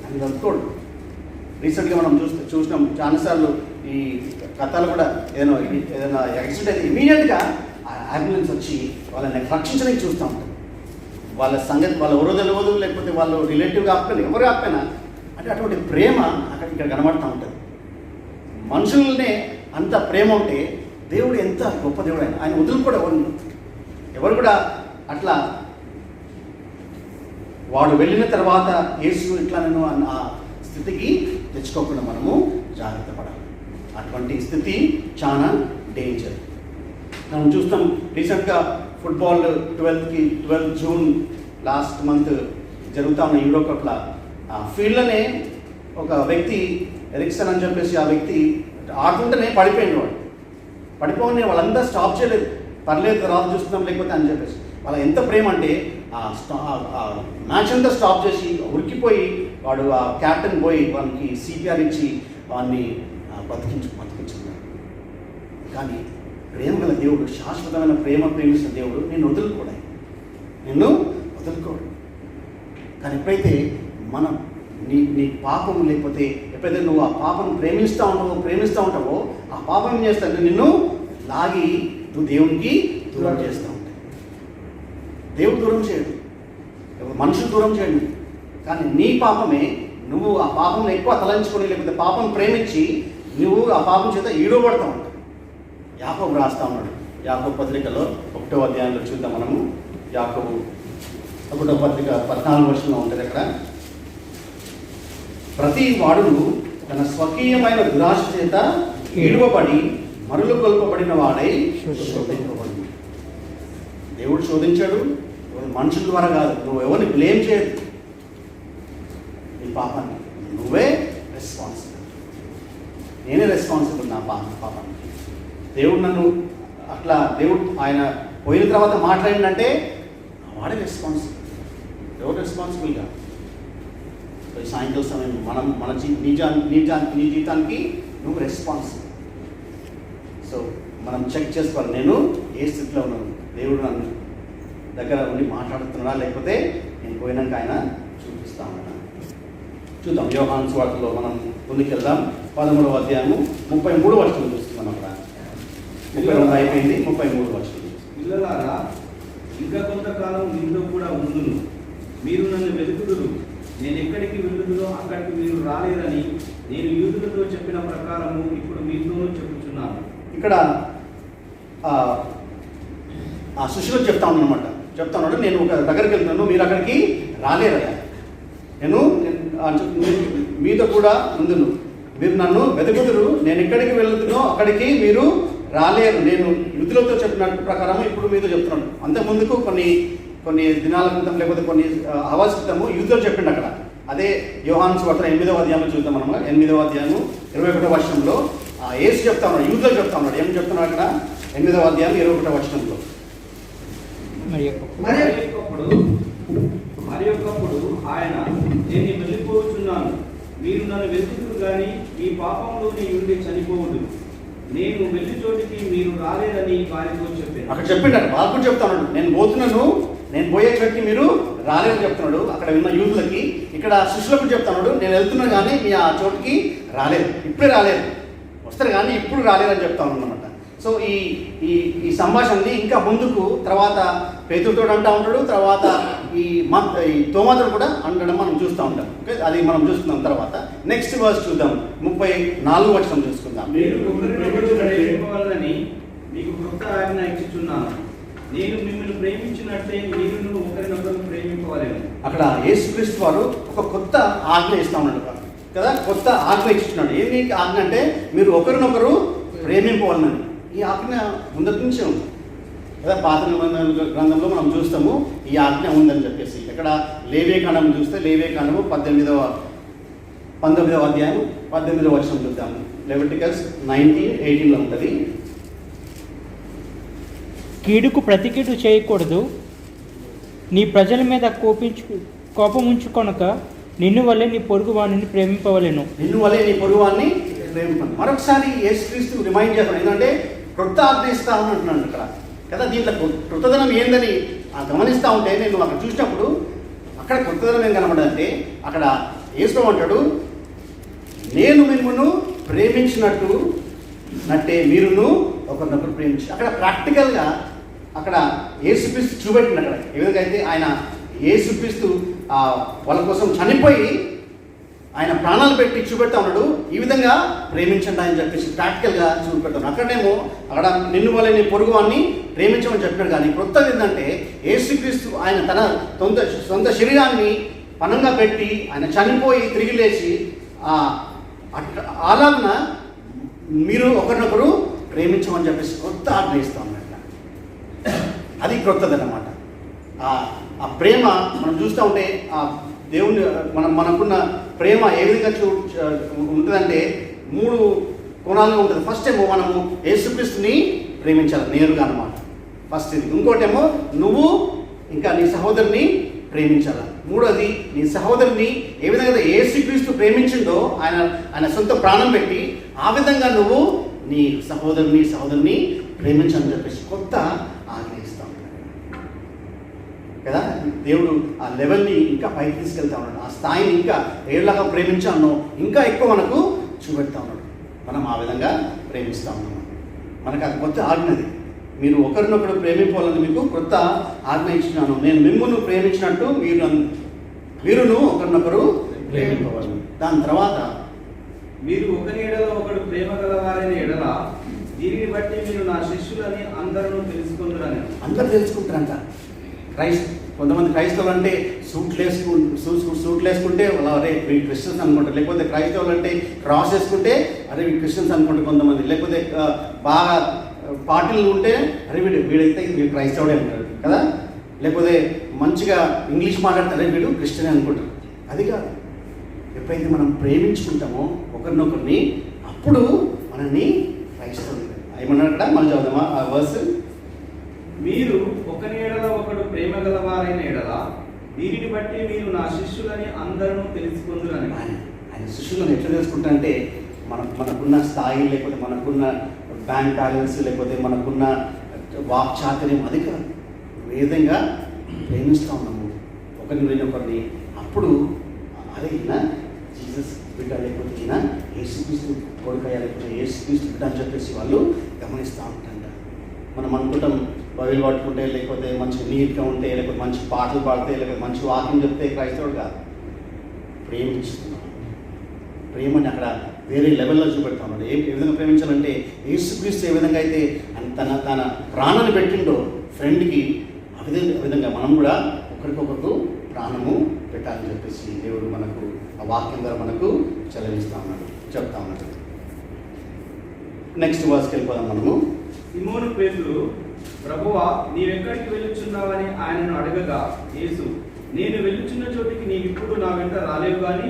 ఆయన వదులుకోడు. రీసెంట్గా మనం చూసినాం చాలాసార్లు ఈ కథలు కూడా ఏదైనా యాక్సిడెంట్ అయితే ఇమీడియట్గా అంబులెన్స్ వచ్చి వాళ్ళని రక్షించడానికి చూస్తూ ఉంటారు. వాళ్ళ సంగతి వాళ్ళు ఎవరో తెలియదు, లేకపోతే వాళ్ళు రిలేటివ్ కాకపోయినా ఎవరు కాకపోయినా అంటే అటువంటి ప్రేమ ఇక్కడ కనబడుతూ ఉంటుంది. మనుషులనే అంత ప్రేమ ఉంటే దేవుడు ఎంత గొప్ప దేవుడు. ఆయన వదులుకోడు ఎవరు కూడా అట్లా. వాడు వెళ్ళిన తర్వాత యేసు ఇట్లా నేను ఆ స్థితికి తెచ్చుకోకుండా మనము జాగ్రత్త పడాలి. అటువంటి స్థితి చాలా డేంజర్. మనం చూస్తాం రీసెంట్గా ఫుట్బాల్ 12 జూన్ లాస్ట్ మంత్ జరుగుతా ఉన్న యూరో కప్లో ఆ ఫీల్డ్లోనే ఒక వ్యక్తి ఎరిక్సన్ అని చెప్పేసి ఆ వ్యక్తి ఆడుతుంటేనే పడిపోయింది. వాడు పడిపోగానే వాళ్ళంతా స్టాప్ చేయలేదు, పర్లేదు తర్వాత చూస్తున్నాం లేకపోతే అని చెప్పేసి. వాళ్ళ ఎంత ప్రేమ అంటే ఆ మ్యాచ్ అంతా స్టాప్ చేసి ఉరికిపోయి వాడు ఆ క్యాప్టెన్ పోయి వానికి సిపిఆర్ ఇచ్చి వాడిని బతికించుకున్నాడు. కానీ ప్రేమ గల దేవుడు, శాశ్వతమైన ప్రేమిస్తున్న దేవుడు నిన్ను వదులుకోడు. కానీ ఎప్పుడైతే మనం నీ పాపం లేకపోతే ఎప్పుడైతే నువ్వు ఆ పాపం ప్రేమిస్తూ ఉంటావో ఆ పాపం ఏం చేస్తాడు, నిన్ను లాగి నువ్వు దేవునికి దూరం చేస్తూ ఉంటావు. దేవుడు దూరం చేయడు, మనుషులు దూరం చేయడు. కానీ నీ పాపమే నువ్వు ఆ పాపం ఎక్కువ తలంచుకొని లేకపోతే పాపం ప్రేమించి నువ్వు ఆ పాపం చేత ఈడవబడతా ఉంటావు. యాకోబు రాస్తా ఉన్నాడు. యాకోబు పత్రికలో 1వ అధ్యాయంలో చూద్దాం మనము. యాకోబు 1వ పత్రిక 14వ వచనంలో ఉంటుంది. అక్కడ ప్రతి వాడును తన స్వకీయమైన దురాశ చేత ఈడవబడి మరులు కొల్పబడిన వాడై శోధింపబడి. దేవుడు శోధించాడు, మనుషుల ద్వారా కాదు. నువ్వు ఎవరిని బ్లేమ్ చేయదు. నీ పాపాన్ని నువ్వే రెస్పాన్సిబుల్. నేనే రెస్పాన్సిబుల్ నా పాపాన్ని. దేవుడు నన్ను అట్లా దేవుడు ఆయన పోయిన తర్వాత మాట్లాడిందంటే వాడే రెస్పాన్సిబుల్. ఎవరు రెస్పాన్సిబుల్ కాదు. ఈ సాయంత్రం సమయం మన నీ జీవితానికి నువ్వు రెస్పాన్సిబుల్. సో మనం చెక్ చేసుకోవాలి, నేను ఏ స్థితిలో ఉన్నాను, దేవుడు నన్ను దగ్గర ఉండి మాట్లాడుతున్నాడా లేకపోతే నేను పోయినాక ఆయన చూపిస్తా ఉన్నాడా. చూద్దాం యోహాను సువార్తలో మనం ముందుకెళ్దాం. 13వ అధ్యాయము 33వ వచనం చూస్తున్నాం. అక్కడ 32 అయిపోయింది, 33వ వచనం. పిల్లలారా, ఇంకా కొంతకాలం మీతో కూడా ఉండును. మీరు నన్ను వెతుకుదురు. నేను ఎక్కడికి వెళ్ళుదునో అక్కడికి మీరు రాలేదని నేను యూదులతో చెప్పిన ప్రకారము ఇప్పుడు మీతోనూ చెప్పుచున్నాను. ఇక్కడ ఆ శిష్యులకు చెప్తా ఉన్నాడు, నేను ఒక దగ్గరికి వెళ్తున్నాను, మీరు అక్కడికి రాలేరయ్యా. నేను మీతో కూడా ఉందును. మీరు నన్ను వెతుకుదురు. నేను ఎక్కడికి వెళ్తున్నో అక్కడికి మీరు రాలేరు. నేను యూదులతో చెప్పిన ప్రకారం ఇప్పుడు మీతో చెప్తున్నాను. అంతకుముందుకు కొన్ని దినాల క్రితం లేకపోతే కొన్ని అవర్స్ క్రితము యూదులు చెప్పిండు అక్కడ. అదే యోహాను సువార్త 8వ అధ్యాయంలో చూద్దాం మనం. 8వ అధ్యాయము 21వ వచనంలో యేసు చెప్తా ఉన్నాడు, యూదులకు చెప్తా ఉన్నాడు. ఏం చెప్తున్నాడు అక్కడ? 8వ అధ్యాయం 21వ వచనంలో, మరి ఒకప్పుడు నేను వెళ్ళిపోతున్నాను. మీరు నన్ను వెతుకుదురు గాని ఈ పాపంలోనే ఉండి చనిపోవద్దు. నేను వెళ్ళి చోటికి మీరు రాలేదని వారితో చెప్పాను. అక్కడ చెప్పిండాడు, వాళ్ళు కూడా చెప్తున్నాడు, నేను పోతున్నాను, నేను పోయే చోటికి మీరు రాలేదని చెప్తున్నాడు. అక్కడ ఉన్న యూదులకి, ఇక్కడ శిష్యులకు చెప్తున్నాడు, నేను వెళ్తున్నాను కానీ మీ ఆ చోటికి రాలేదు, ఇప్పుడే రాలేదు, వస్తారు కానీ ఇప్పుడు రాలేదని చెప్తా ఉన్నాను అనమాట. సో ఈ ఈ ఈ సంభాషణని ఇంకా ముందుకు తర్వాత పేతురుతో అంటూ ఉంటాడు, తర్వాత ఈ తోమాతో కూడా అనడం మనం చూస్తూ ఉంటాం. ఓకే, అది మనం చూసుకుందాం. తర్వాత నెక్స్ట్ వర్స్ చూద్దాం, 34వ వచనం చూసుకుందాం. మీరు ఒకరినొకరు ప్రేమింపవలనని మీకు క్రొత్త ఆజ్ఞ ఇచ్చుచున్నాను. నేను మిమ్మల్ని ప్రేమించినట్లే మీరు ఒకరినొకరు ప్రేమింపవలెను. అక్కడ యేసుక్రీస్తు వారు ఒక కొత్త ఆజ్ఞ ఇస్తా ఉన్నాడు కదా, కొత్త ఆజ్ఞ ఇస్తున్నాడు. ఏంటి ఆజ్ఞ అంటే మీరు ఒకరినొకరు ప్రేమింపవాలని. ఈ ఆజ్ఞ ముందటి నుంచే ఉంది కదా, పాత నిబంధన గ్రంథంలో మనం చూస్తాము ఈ ఆజ్ఞ ఉందని చెప్పేసి. ఇక్కడ లేవియకాండం చూస్తే లేవియకాండము 19వ అధ్యాయం 18వ వచనం చూద్దాము. లెవిటికస్ 19:18 ఉంటుంది. కీడుకు ప్రతికీడు చేయకూడదు, నీ ప్రజల మీద కోపం ఉంచుకొనక నిన్ను వల్లే నీ పొరుగు వాణిని ప్రేమింపవలెను. నిన్ను వల్లే నీ పొరుగువాన్ని ప్రేమింపను. మరొకసారి యేసుక్రీస్తు రిమైండ్ చేస్తాను, ఎందుకంటే క్రొత్త ఆజ్ఞ ఇస్తా ఉంటున్నాను ఇక్కడ కదా. దీంట్లో కృతదనం ఏందని గమనిస్తూ ఉంటే నేను అక్కడ చూసినప్పుడు అక్కడ కృతదనం ఏం కనబడంటే అక్కడ యేసు అంటాడు, నేను మిమ్మల్ని ప్రేమించినట్టు నట్టే మీరును ఒకరినొకరు ప్రేమించి. అక్కడ ప్రాక్టికల్గా అక్కడ యేసుక్రీస్తు చూపెట్టింది. అక్కడ ఏ విధంగా అయితే ఆయన యేసుక్రీస్తు వాళ్ళ కోసం చనిపోయి ఆయన ప్రాణాలు పెట్టి చూపెడతా ఉన్నాడు, ఈ విధంగా ప్రేమించండి అని చెప్పేసి ప్రాక్టికల్గా చూపెడతాను. అక్కడేమో అక్కడ నిన్ను వల్ల నీ పొరుగు వాడిని ప్రేమించమని చెప్పాడు. కానీ కొత్తది ఏంటంటే యేసుక్రీస్తు ఆయన తన సొంత శరీరాన్ని పనంగా పెట్టి ఆయన చనిపోయి తిరిగి లేచి అలాగన మీరు ఒకరినొకరు ప్రేమించమని చెప్పేసి కొత్త ఆజ్ఞ ఇస్తా ఉన్నాడు. అది క్రొత్తది అన్నమాట. ఆ ప్రేమ మనం చూస్తూ ఉంటే ఆ దేవుని మనకున్న ప్రేమ ఏ విధంగా ఉంటుందంటే 3 కోణాలుగా ఉంటుంది. ఫస్ట్ ఏమో మనము యేసుక్రీస్తుని ప్రేమించాలి నేరుగా అన్నమాట, ఫస్ట్ ఇది. ఇంకోటేమో నువ్వు ఇంకా నీ సహోదరుని ప్రేమించాలి. మూడోది నీ సహోదరుని ఏ విధంగా యేసుక్రీస్తు ప్రేమించిందో ఆయన సొంత ప్రాణం పెట్టి ఆ విధంగా నువ్వు నీ సహోదరుని ప్రేమించని చెప్పేసి కొత్త ఆజ్ఞ ఇస్తా ఉంటాడు కదా. దేవుడు ఆ లెవెల్ని ఇంకా పైకి తీసుకెళ్తా ఉన్నాడు, ఆ స్థాయిని ఇంకా ఏలాగా ప్రేమించానో ఇంకా ఎక్కువ మనకు చూపెడతా ఉన్నాడు. మనం ఆ విధంగా ప్రేమిస్తూ ఉన్నాము. మనకు అది కొత్త ఆజ్ఞది, మీరు ఒకరినొకరు ప్రేమించాలని మీకు కొత్త ఆజ్ఞ ఇచ్చినాను, నేను మిమ్మల్ని ప్రేమించినట్టు మీరును ఒకరినొకరు ప్రేమింపవాలి. దాని తర్వాత మీరు ఒకరి ఎడల ఒకడు ప్రేమ గలవారైన ఎడల దీనిని బట్టి మీరు నా శిష్యులని అందరూ తెలుసుకుంటారని. అందరు తెలుసుకుంటారంట. కొంతమంది క్రైస్తవులు అంటే సూట్లు వేసుకుంటే అరే వీ క్రిస్టియన్స్ అనుకుంటారు, లేకపోతే క్రైస్తవులు అంటే క్రాస్ వేసుకుంటే అరే వీ క్రిస్టియన్స్ అనుకుంటారు కొంతమంది, లేకపోతే బాగా పార్టీలు ఉంటే అరే వీడైతే వీడు క్రైస్తవుడే అంటారు కదా, లేకపోతే మంచిగా ఇంగ్లీష్ మాట్లాడతారే వీడు క్రిస్టియన్ అనుకుంటారు. అది కాదు, ఎప్పుడైతే మనం ప్రేమించుకుంటామో ఒకరినొకరిని అప్పుడు మనల్ని క్రైస్తవులు ఏమన్నాడు అక్కడ మళ్ళీ చదువుదామా ఆ వర్స్. మీరు ఒకరి ఎడల ఒకడు ప్రేమ గలవారైన ఎడల దీనిని బట్టి మీరు నా శిష్యులని అందరూ తెలుసుకుందురని. ఆయన శిష్యులను ఎట్లా తెలుసుకుంటారంటే మనకున్న స్థాయి, లేకపోతే మనకున్న బ్యాంక్ బ్యాలెన్స్, లేకపోతే మనకున్న వాక్చాతుర్యం, అది కాదు, ఏ విధంగా ప్రేమిస్తూ ఉన్నాము ఒకరిని. అప్పుడు అదే ఈయన జీసస్ బిడ్డ, లేకపోతే ఈయన యేసుక్రీస్తు కొడుకయ్య, లేకపోతే యేసుక్రీస్తు బిడ్డ అని చెప్పేసి వాళ్ళు గమనిస్తూ ఉంటారంట. మనం అనుకుంటాం బైబిల్ పట్టుకుంటే, లేకపోతే మంచి నీట్గా ఉంటే, లేకపోతే మంచి పాటలు పాడితే, లేకపోతే మంచి వాక్యం చెప్తే క్రైస్తవుడు కాదు. ప్రేమిస్తున్నాం, ప్రేమని అక్కడ వేరే లెవెల్లో చూపెడతా ఉన్నాడు. ఏ విధంగా ప్రేమించాలంటే యేసుక్రీస్తు ఏ విధంగా అయితే తన ప్రాణాన్ని పెట్టిండో ఫ్రెండ్కి, ఆ విధంగా మనం కూడా ఒకరికొకరు ప్రాణము పెట్టాలని చెప్పేసి దేవుడు మనకు ఆ వాక్యం ద్వారా మనకు చెప్తా ఉన్నాడు. నెక్స్ట్ వర్స్కి వెళ్ళిపోదాం మనము. సిమోను పేతురు, ప్రభువా నీవెక్కడికి వెళ్ళుచున్నావని ఆయనను అడగగా యేసు, నేను వెళ్ళుచున్న చోటికి నీవిప్పుడు నా వెంట రాలేవు కానీ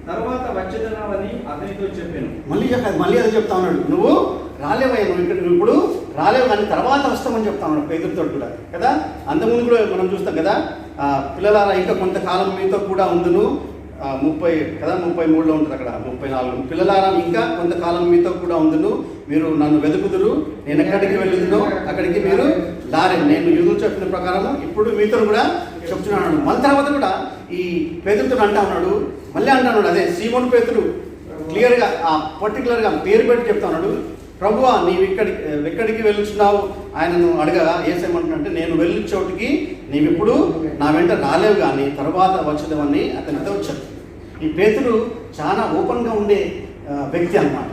తర్వాత వచ్చేదన్నావని అతనితో చెప్పాను. మళ్ళీ అదే చెప్తా ఉన్నాడు, నువ్వు రాలేవయ్యా, నువ్వు ఇప్పుడు రాలేవు కానీ తర్వాత వస్తామని చెప్తా ఉన్నాడు పేతురుతో కూడా కదా. అంతకుముందు కూడా మనం చూస్తాం కదా, పిల్లలారా ఇంకా కొంతకాలం మీతో కూడా ఉందును, 33లో ఉంటుంది అక్కడ 34. పిల్లలారా ఇంకా కొంతకాలం మీతో కూడా ఉందును, మీరు నన్ను వెతుకుదురు, నేను ఎక్కడికి వెళ్ళుదునో అక్కడికి మీరు లారే. నేను యూదులు చెప్పిన ప్రకారం ఇప్పుడు మీతో కూడా చెప్తున్నాను. మళ్ళీ తర్వాత కూడా ఈ పేతురుతో అంటా ఉన్నాడు, మళ్ళీ అంటున్నాడు, అదే సీమోను పేతురు క్లియర్గా పర్టికులర్గా పేరు పెట్టి చెప్తా ఉన్నాడు, ప్రభువా నీవు ఎక్కడికి వెళ్తున్నావు ఆయనను అడగగా ఏసేమంటున్నాడంటే, నేను వెళ్ళి చోటికి నీవిప్పుడు నా వెంట రాలేవు కానీ తర్వాత వచ్చేదామని అతనితో వచ్చాడు. ఈ పేతురు చాలా ఓపెన్గా ఉండే వ్యక్తి అన్నమాట.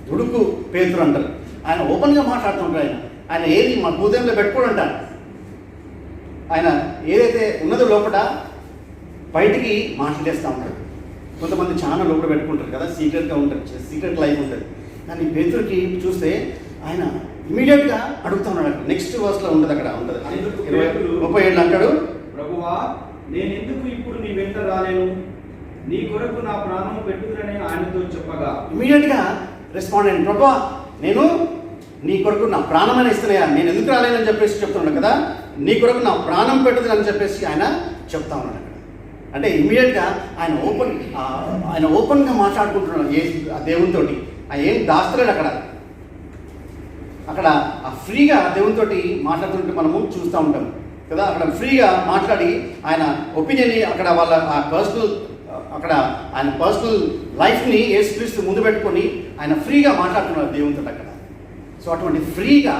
దుడుకు పేతురు అంటారు. ఆయన ఓపెన్గా మాట్లాడుతుంటారు. ఆయన ఏది మా హృదయంలో పెట్టుకోడు అంటాడు. ఆయన ఏదైతే ఉన్నదో లోపల బయటికి మాట్లాడేస్తూ ఉంటాడు. కొంతమంది చాలా లోపల పెట్టుకుంటారు కదా, సీక్రెట్గా ఉంటారు, సీక్రెట్ లైఫ్ ఉంటుంది. కానీ పేతురుకి చూస్తే ఆయన ఇమీడియట్గా అడుగుతా ఉన్నాడు. నెక్స్ట్ వర్స్లో ఉంటుంది, అక్కడ ఉంటుంది 37 అంటాడు, ప్రభువా నేనెందుకు ఇప్పుడు నీ వెంట రాలేను, నీ కొరకు నా ప్రాణం పెట్టుదురని ఆయనతో చెప్పగా ఇమీడియట్గా రెస్పాండ్ అయ్యాను. ప్రభువా నేను నీ కొరకు నా ప్రాణమైన ఇస్తున్నాయా, నేను ఎందుకు రాలేనని చెప్పేసి చెప్తున్నాడు కదా, నీ కొరకు నా ప్రాణం పెట్టుదని చెప్పేసి ఆయన చెప్తా ఉన్నాడు అక్కడ. అంటే ఇమీడియట్గా ఆయన ఓపెన్గా మాట్లాడుకుంటున్నాడు ఆ దేవునితో. ఆయన ఏం దాస్తలేడు అక్కడ ఫ్రీగా దేవునితో మాట్లాడుతుంటే మనము చూస్తూ ఉంటాం కదా. అక్కడ ఫ్రీగా మాట్లాడి ఆయన ఒపీనియన్ని అక్కడ వాళ్ళ ఆయన పర్సనల్ లైఫ్ని యేసుక్రీస్తు ముందు పెట్టుకొని ఆయన ఫ్రీగా మాట్లాడుతున్నారు దేవునితో అక్కడ. సో అటువంటి ఫ్రీగా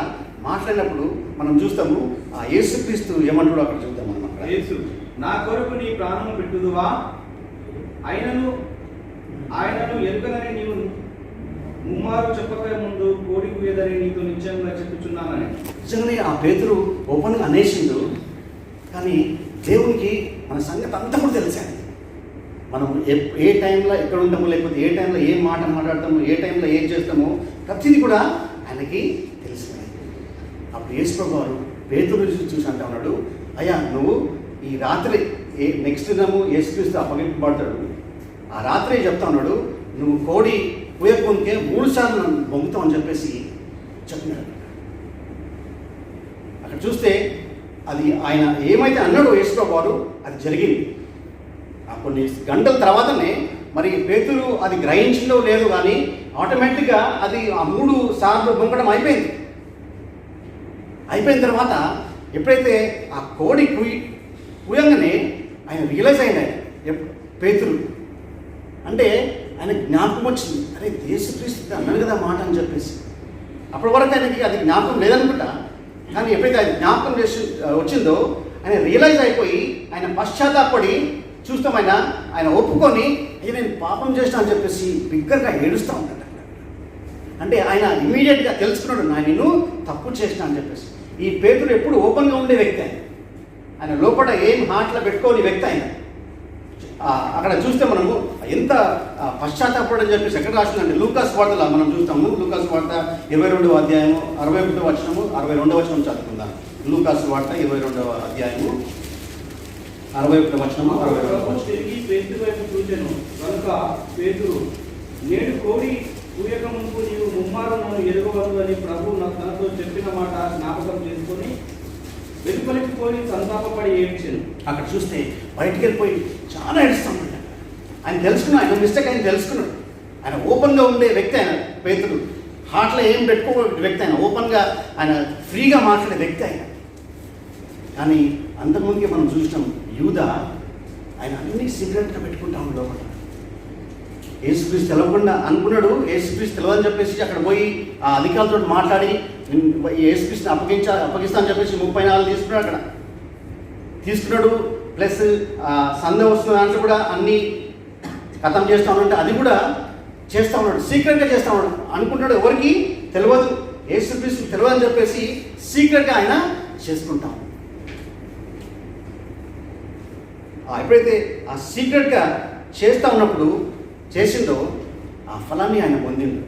మాట్లాడినప్పుడు మనం చూస్తాము ఆ యేసుక్రీస్తు ఏమంటాడో అక్కడ చూద్దాం మనం. అక్కడ యేసు నా కొరకు నీ ప్రాణం పెట్టుదువా, ఆయనను ఎరుకనని నీవు ముమ్మారు చెప్పక ముందు కోడి కూయదని నీతో నిశ్చయంగా చెప్పుచున్నానని. నిజంగానే ఆ పేతురు ఓపెన్గా అనేసిండు. కానీ దేవునికి మన సంగతి అంతా కూడా తెలిసాడు. మనం ఏ టైంలో ఎక్కడ ఉంటామో, లేకపోతే ఏ టైంలో ఏ మాట మాట్లాడతామో, ఏ టైంలో ఏం చేస్తామో ప్రతిదీ కూడా ఆయనకి తెలిసినది. అప్పుడు యేసుప్రభువు వారు పేతురు చూసి అంటా ఉన్నాడు, అయ్యా నువ్వు ఈ రాత్రి నెక్స్ట్ దినము యేసుక్రీస్తు అప్పగింపబడతాడు, ఆ రాత్రి చెప్తా ఉన్నాడు, నువ్వు కోడి పూయకుంటే 3 సార్లు నన్ను బొంగుతావు అని చెప్పేసి చెప్పినాడు. అక్కడ చూస్తే అది ఆయన ఏమైతే అన్నాడో యేసుప్రభువు వారు అది జరిగింది. ఆ కొన్ని గంటల తర్వాతనే మరి పేతురు అది గ్రహించిందో లేదు కానీ ఆటోమేటిక్గా అది ఆ 3 సార్లు బొంకడం అయిపోయింది. అయిపోయిన తర్వాత ఎప్పుడైతే ఆ కోడి పూయంగానే ఆయన రియలైజ్ అయింది పేతురు. అంటే ఆయన జ్ఞాపకం వచ్చింది, అరే యేసుక్రీస్తు అన్నాడు కదా మాట అని చెప్పేసి. అప్పటి వరకు ఆయనకి అది జ్ఞాపకం లేదనుకుంటా. కానీ ఎప్పుడైతే ఆయన జ్ఞాపకం వచ్చిందో ఆయన రియలైజ్ అయిపోయి ఆయన పశ్చాత్తాపడి చూస్తాం ఆయన ఒప్పుకొని అయ్యా నేను పాపం చేసిన అని చెప్పేసి బిగ్గరగా ఏడుస్తూ ఉంటాడు. అంటే ఆయన ఇమీడియట్గా తెలుసుకున్నాడు, నేను తప్పు చేసిన అని చెప్పేసి. ఈ పేతురు ఎప్పుడు ఓపెన్గా ఉండే వ్యక్తి ఆయన లోపల ఏం హార్ట్లో పెట్టుకోని వ్యక్తి ఆయన. అక్కడ చూస్తే మనము ఎంత పశ్చాత్తాపడని చెప్పేసి ఎక్కడ రాసిందంటే లూకాసు వార్తలో మనం చూస్తాము. లూకాసు వార్త 22వ అధ్యాయము 61వ వచనము 62వ వచనం చదువుకుందాం. లూకాసు వార్త 22వ అధ్యాయము 61వ వచనము 62వ వచనం. తిరిగి పేతురు వైపు చూచెను కనుక పేతురు, నేడు కోడి పూయక ముందు నీవు ముమ్మారు నన్ను ఎరుగవద్దు అని ప్రభువు తనతో చెప్పిన మాట జ్ఞాపకం చేసుకొని వెలుపలికి పోయి సంతాపపడి ఏడ్చాను. అక్కడ చూస్తే బయటికి వెళ్ళిపోయి చాలా ఏడుస్తామంట. ఆయన తెలుసుకున్నాడు, ఆయన మిస్టేక్ ఆయన తెలుసుకున్నాడు. ఆయన ఓపెన్గా ఉండే వ్యక్తి ఆయన పేతుడు. హార్ట్లో ఏం పెట్టుకోకూడదు వ్యక్తి ఆయన. ఓపెన్గా ఆయన ఫ్రీగా మాట్లాడే వ్యక్తి ఆయన. కానీ అంతకుముందుకే మనం చూసినాం యూదా ఆయన అన్ని సీక్రెట్గా పెట్టుకుంటాం లోపల. యేసుక్రీస్తు తెలవకుండా అనుకున్నాడు, యేసుక్రీస్తు తెలియదని చెప్పేసి అక్కడ పోయి ఆ అధికారులతో మాట్లాడి యేసుక్రీస్తుని అప్పగిస్తా అని చెప్పేసి 34 తీసుకున్నాడు. అక్కడ తీసుకున్నాడు. ప్లస్ సందేహం వస్తున్న దాంట్లో కూడా అన్నీ ఖతం చేస్తా ఉన్నాడంటే అది కూడా చేస్తూ ఉన్నాడు, సీక్రెట్గా చేస్తూ ఉన్నాడు. అనుకుంటాడు ఎవరికి తెలియదు, యేసుక్రీస్తు తెలియదని చెప్పేసి సీక్రెట్గా ఆయన చేసుకుంటాం. ఎప్పుడైతే ఆ సీక్రెట్గా చేస్తూ ఉన్నప్పుడు చేసిందో ఆ ఫలాన్ని ఆయన పొందిండు.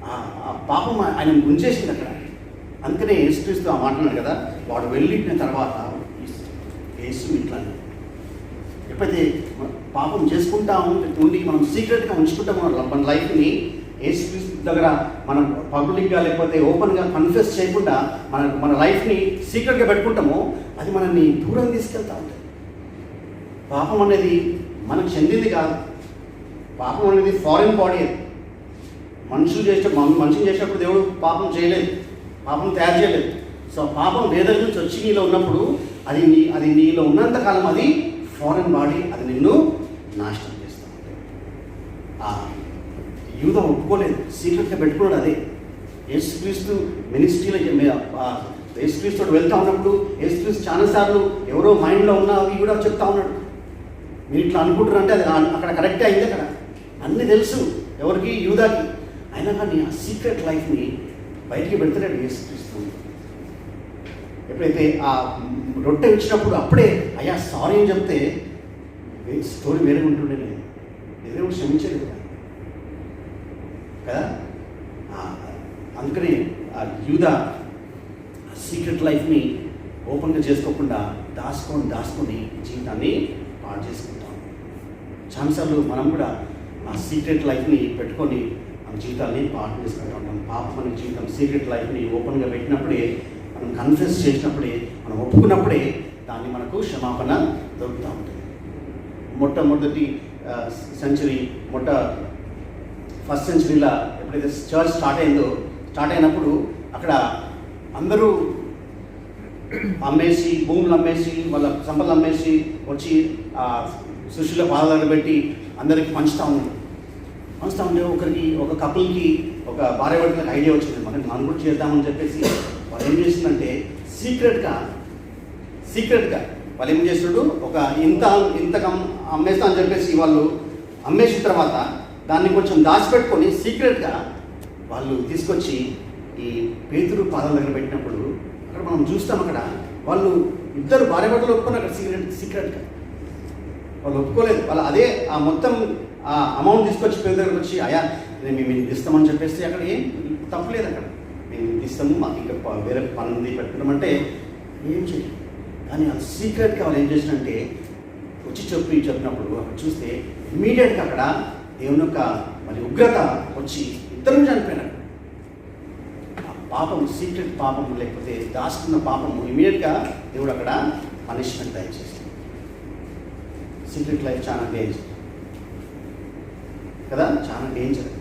ఆ పాపం ఆయన గుంచేసింది అక్కడ. అందుకనే యేసుక్రీస్తు ఆ మాట్లాడాడు కదా, వాడు వెళ్ళిన తర్వాత యేసు ఇట్లా ఎప్పుడైతే పాపం చేసుకుంటా ఉండి మనం సీక్రెట్గా ఉంచుకుంటామో మన లైఫ్ని, యేసుక్రీస్తు దగ్గర మనం పబ్లిక్గా లేకపోతే ఓపెన్గా కన్ఫెస్ చేయకుండా మన లైఫ్ని సీక్రెట్గా పెట్టుకుంటామో అది మనల్ని దూరం తీసుకెళ్తూ ఉంటుంది. పాపం అనేది మనకు చెందింది కాదు, పాపం అనేది ఫారిన్ బాడీ. అది మనుషులు చేసినప్పుడు దేవుడు పాపం చేయలేదు, పాపం తయారు చేయలేదు. సో పాపం వేదన నుంచి వచ్చి నీలో ఉన్నప్పుడు అది నీలో ఉన్నంతకాలం అది ఫారిన్ బాడీ, అది నిన్ను నాశనం చేస్తూ ఉంటుంది. యూదా ఒప్పుకోలేదు, సీక్రెట్గా పెట్టుకున్నాడు. అదే యేసుక్రీస్తు మినిస్ట్రీలో యేసుక్రీస్తుతో వెళ్తూ ఉన్నప్పుడు యేసుక్రీస్తు చాలాసార్లు ఎవరో మైండ్లో ఉన్న అవి కూడా చెప్తా ఉన్నాడు. మీరు ఇట్లా అనుకుంటారు అంటే అది అక్కడ కరెక్టే అయింది. అక్కడ అన్నీ తెలుసు ఎవరికి, యూదాకి. అయినా కానీ ఆ సీక్రెట్ లైఫ్ని బయటికి పెడతాడు యేసుక్రీస్తు. ఎప్పుడైతే ఆ రొట్టె ఇచ్చినప్పుడు అప్పుడే అయ్యా సారీ అని చెప్తే స్టోరీ వేరే ఉంటుండే. దేవుడు క్షమించలేదు కదా. అందుకని ఆ యూదా సీక్రెట్ లైఫ్ని ఓపెన్గా చేసుకోకుండా దాచుకొని జీవితాన్ని పాడు చేసుకుంటాం. చాలాసార్లు మనం కూడా ఆ సీక్రెట్ లైఫ్ని పెట్టుకొని మన జీవితాన్ని పాడు చేసుకుంటూ ఉంటాం. పాపం మన జీవితం సీక్రెట్ లైఫ్ని ఓపెన్గా పెట్టినప్పుడే, మనం కన్ఫెస్ చేసినప్పుడే, మనం ఒప్పుకున్నప్పుడే దాన్ని మనకు క్షమాపణ దొరుకుతూ ఉంటుంది. మొట్టమొదటి సెంచరీ ఫస్ట్ సెంచరీలో ఎప్పుడైతే చర్చ్ స్టార్ట్ అయినప్పుడు అక్కడ అందరూ అమ్మేసి, భూములు అమ్మేసి, వాళ్ళ సంపదలు అమ్మేసి వచ్చి సృష్టిలో పాదాలు పెట్టి అందరికి పంచుతూ ఉంటే ఒక కపుల్కి, ఒక భార్య భర్తలకు ఐడియా వచ్చింది, మనం కూడా చేద్దామని చెప్పేసి వాళ్ళు ఏం చేసిందంటే సీక్రెట్గా వాళ్ళు ఏం చేస్తున్నాడు, ఒక ఇంత అమ్మేస్తా అని చెప్పేసి వాళ్ళు అమ్మేసిన తర్వాత దాన్ని కొంచెం దాచిపెట్టుకొని సీక్రెట్గా వాళ్ళు తీసుకొచ్చి ఈ పేతురు పాదాల దగ్గర పెట్టినప్పుడు అక్కడ మనం చూస్తాం, అక్కడ వాళ్ళు ఇద్దరు భార్య భర్తలు ఒప్పుకున్నారు. అక్కడ సీక్రెట్గా వాళ్ళు ఒప్పుకోలేదు. వాళ్ళు అదే ఆ మొత్తం ఆ అమౌంట్ తీసుకొచ్చి పేరు దగ్గరకు వచ్చి అయ్యా మేము ఇస్తామని చెప్పేసి అక్కడ ఏం తప్పలేదు. అక్కడ మేము ఇస్తాము, మాకు ఇంకా వేరే పని పెట్టుకోవడం అంటే ఏం చేయాలి. కానీ ఆ సీక్రెట్గా వాళ్ళు ఏం చేసినంటే వచ్చి చెప్పినప్పుడు అక్కడ చూస్తే ఇమ్మీడియట్గా అక్కడ దేవుని యొక్క మరి ఉగ్రత వచ్చి ఇద్దరు చనిపోయినారు. ఆ పాపం, సీక్రెట్ పాపం లేకపోతే దాచుకున్న పాపము ఇమ్మీడియట్గా దేవుడు అక్కడ పనిష్మెంట్ దయచేస్తాడు. సీక్రెట్ లైఫ్ చాలా డేంజర్ కదా, చాలా డేంజర్.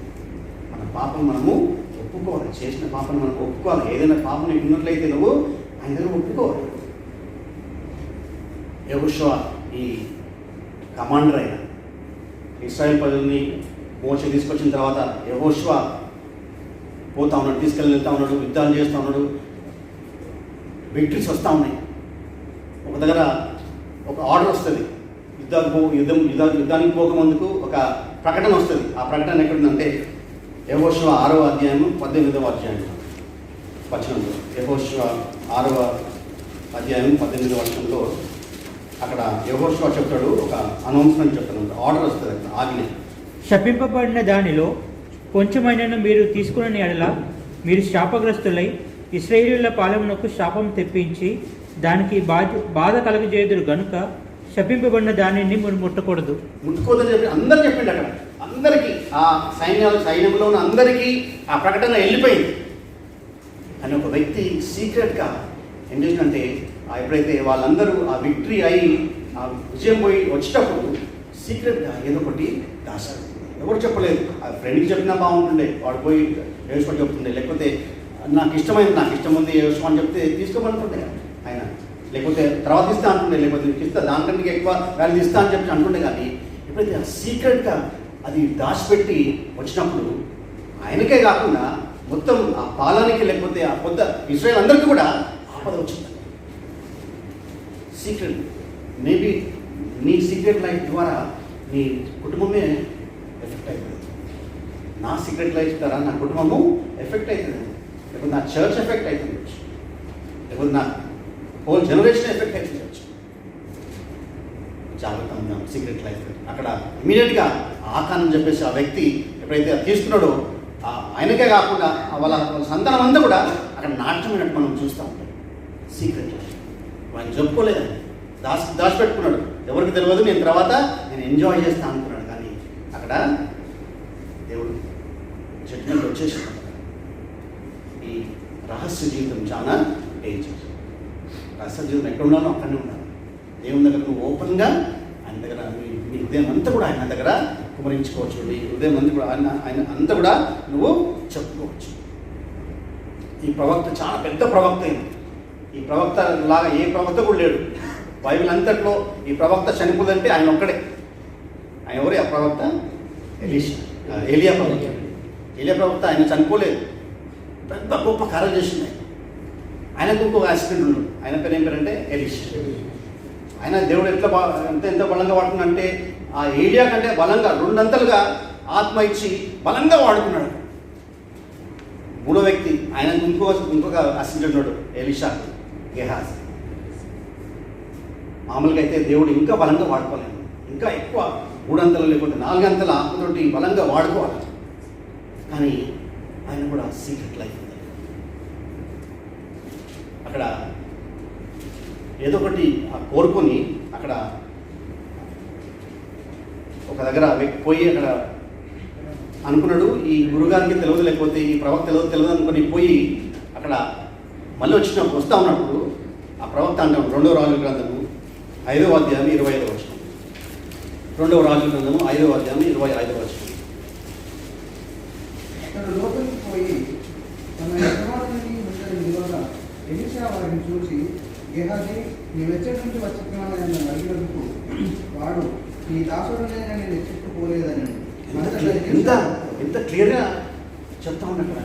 మన పాపం మనము ఒప్పుకోవాలి, చేసిన పాపం మనం ఒప్పుకోవాలి. ఏదైనా పాపం నీకు ఉన్నట్లయితే నువ్వు ఆయన దగ్గర ఒప్పుకోవాలి. యెహోషువ ఈ కమాండర్ అయిన ఇశ్రాయేల్ ప్రజల్ని మోషే తీసుకొచ్చిన తర్వాత యెహోషువ పోతా ఉన్నాడు, వెళ్తూ ఉన్నాడు, యుద్ధాలు చేస్తూ ఉన్నాడు, విక్టరీస్ వస్తూ ఉన్నాయి. ఒక దగ్గర ఒక ఆర్డర్ వస్తుంది, యుద్ధానికి పోకముందుకు ఒక ప్రకటన వస్తుంది. ఆ ప్రకటన ఎక్కడుందంటే యెహోషువ 6వ అధ్యాయము 18వ అధ్యాయం వచనంలో, యెహోషువ 6వ అధ్యాయం 18వ వచనంలో అక్కడ యెహోషువ చెప్తాడు, ఒక అనౌన్స్మెంట్ చెప్తాడు, ఆర్డర్ వస్తుంది, అక్కడ ఆజ్ఞ. శపింపబడిన దానిలో కొంచెమైనా మీరు తీసుకున్న ఎడల మీరు శాపగ్రస్తులై ఇశ్రాయేలీయుల పాలెమునకు శాపం తెప్పించి దానికి బాధ కలగజేయుదురు గనుక శపింపబడిన దానిని మీరు ముట్టుకోదని చెప్పి అందరూ చెప్పిండు. అక్కడ అందరికీ, ఆ సైన్యంలో ఉన్న అందరికీ ఆ ప్రకటన వెళ్ళిపోయింది. అని ఒక వ్యక్తి సీక్రెట్గా ఏం చేసినంటే ఎప్పుడైతే వాళ్ళందరూ ఆ విక్టరీ అయి ఆ విజయం పోయి వచ్చేటప్పుడు సీక్రెట్గా ఏదో ఒకటి దాచాడు. ఎవరు చెప్పలేదు. ఆ ఫ్రెండ్కి చెప్పినా బాగుంటుండే, వాడు పోయి యేసుకొని చెప్తుండే, లేకపోతే నాకు ఇష్టం ఉంది యేసు అని చెప్తే తీసుకోమనుకుంటే ఆయన, లేకపోతే తర్వాత ఇస్తా అంటుండే, లేకపోతే నీకు ఇస్తా దానికంటే ఎక్కువ వాల్యూ ఇస్తా అని చెప్పి అంటుండే. కానీ ఎప్పుడైతే ఆ సీక్రెట్గా అది దాచిపెట్టి వచ్చినప్పుడు ఆయనకే కాకుండా మొత్తం ఆ పాలనకి, లేకపోతే ఆ కొత్త ఇశ్రాయేల్ అందరికీ కూడా ఆపద వచ్చింది. సీక్రెట్ మేబీ నీ సీక్రెట్ లైఫ్ ద్వారా నీ కుటుంబమే ఎఫెక్ట్ అవుతుంది. నా సీక్రెట్ లైఫ్ ద్వారా నా కుటుంబము ఎఫెక్ట్ అవుతుంది, లేకపోతే నా చర్చ్ ఎఫెక్ట్ అవుతుంది, లేకపోతే నా హోల్ జనరేషన్ ఎఫెక్ట్ అవుతుంది. జాగ్రత్త ఉన్నాం సీక్రెట్ లైఫ్. అక్కడ ఇమీడియట్గా ఆకాన్ అని చెప్పేసి ఆ వ్యక్తి ఎప్పుడైతే తీసుకున్నాడో ఆయనకే కాకుండా వాళ్ళ సంతానం అంతా కూడా అక్కడ నాట్యమైనట్టు మనం చూస్తూ ఉంటాం. సీక్రెట్ లైఫ్ ఆయన చెప్పుకోలేదండి, దాచిపెట్టుకున్నాడు, ఎవరికి తెలియదు, నేను తర్వాత నేను ఎంజాయ్ చేస్తాను అనుకున్నాడు. కానీ అక్కడ దేవుడు చెప్పినట్టు వచ్చేసాడు. ఈ రహస్య జీవితం చాలా డేంజర్. రహస్య జీవితం ఎక్కడ ఉన్నానో అక్కడనే ఉండాలి. దేవుని దగ్గర నువ్వు ఓపెన్గా ఆయన దగ్గర మీ హృదయం అంతా కూడా ఆయన దగ్గర కుమరించుకోవచ్చు, నీ హృదయం అంతా కూడా ఆయన అంతా కూడా నువ్వు చెప్పుకోవచ్చు. ఈ ప్రవక్త చాలా పెద్ద ప్రవక్త అయింది. ఈ ప్రవక్త లాగా ఏ ప్రవక్త కూడా లేడు బైబిల్ అంతట్లో. ఈ ప్రవక్త చనిపోదంటే ఆయన ఒక్కడే. ఆయన ఎవరే ఆ ప్రవక్త? ఏలియా ప్రవక్త. ఏలియా ప్రవక్త ఆయన చనిపోలేదు, పెద్ద గొప్ప కార్యాలు చేసింది. ఆయనకు ఇంకొక యాక్సిడెంట్ ఉన్నాడు. ఆయన పేరు ఏం పేరంటే ఎలీషా. ఆయన దేవుడు ఎంత బలంగా వాడుకున్నాడంటే ఆ ఏలియా కంటే బలంగా 2 అంతలుగా ఆత్మ ఇచ్చి బలంగా వాడుకున్నాడు. మూడో వ్యక్తి ఆయనకు ఇంకొక అసిస్టెంట్ ఉన్నాడు, ఎలీషా గెహాజ్. మామూలుగా అయితే దేవుడు ఇంకా బలంగా వాడుకోలేము, ఇంకా ఎక్కువ 3 అంతలు లేకపోతే 4 అంతల ఆత్మతోటి బలంగా వాడుకోవాలి. కానీ ఆయన కూడా సీక్రెట్ లైఫ్ ఉంది. అక్కడ ఏదో ఒకటి కోరుకొని అక్కడ ఒక దగ్గర పోయి అక్కడ అనుకున్నాడు, ఈ గురుగారికి తెలియదు, లేకపోతే ఈ ప్రవక్త తెలియదు అనుకుని పోయి అక్కడ మళ్ళీ వస్తూ ఉన్నప్పుడు ఆ ప్రవక్త అంటాడు 2వ రాజుల గ్రంథము 5వ అధ్యాయం 25వ వచనం. 2వ రాజుల గ్రంథము 5వ అధ్యాయం 25వ వచనం. అతడు లోపలికి పోయి తన యజమానుని ముందర నిలవగా ఎలీషా వారిని చూసి, గెహాజీ, నీవెచ్చటి నుంచి వచ్చుతున్నావు అని అడిగినందుకు వాడు, నీ దాసుడునైనా నేను ఎచ్చుకుపోలేదని ఎంత క్లియర్గా చెప్తా ఉండ అక్కడ.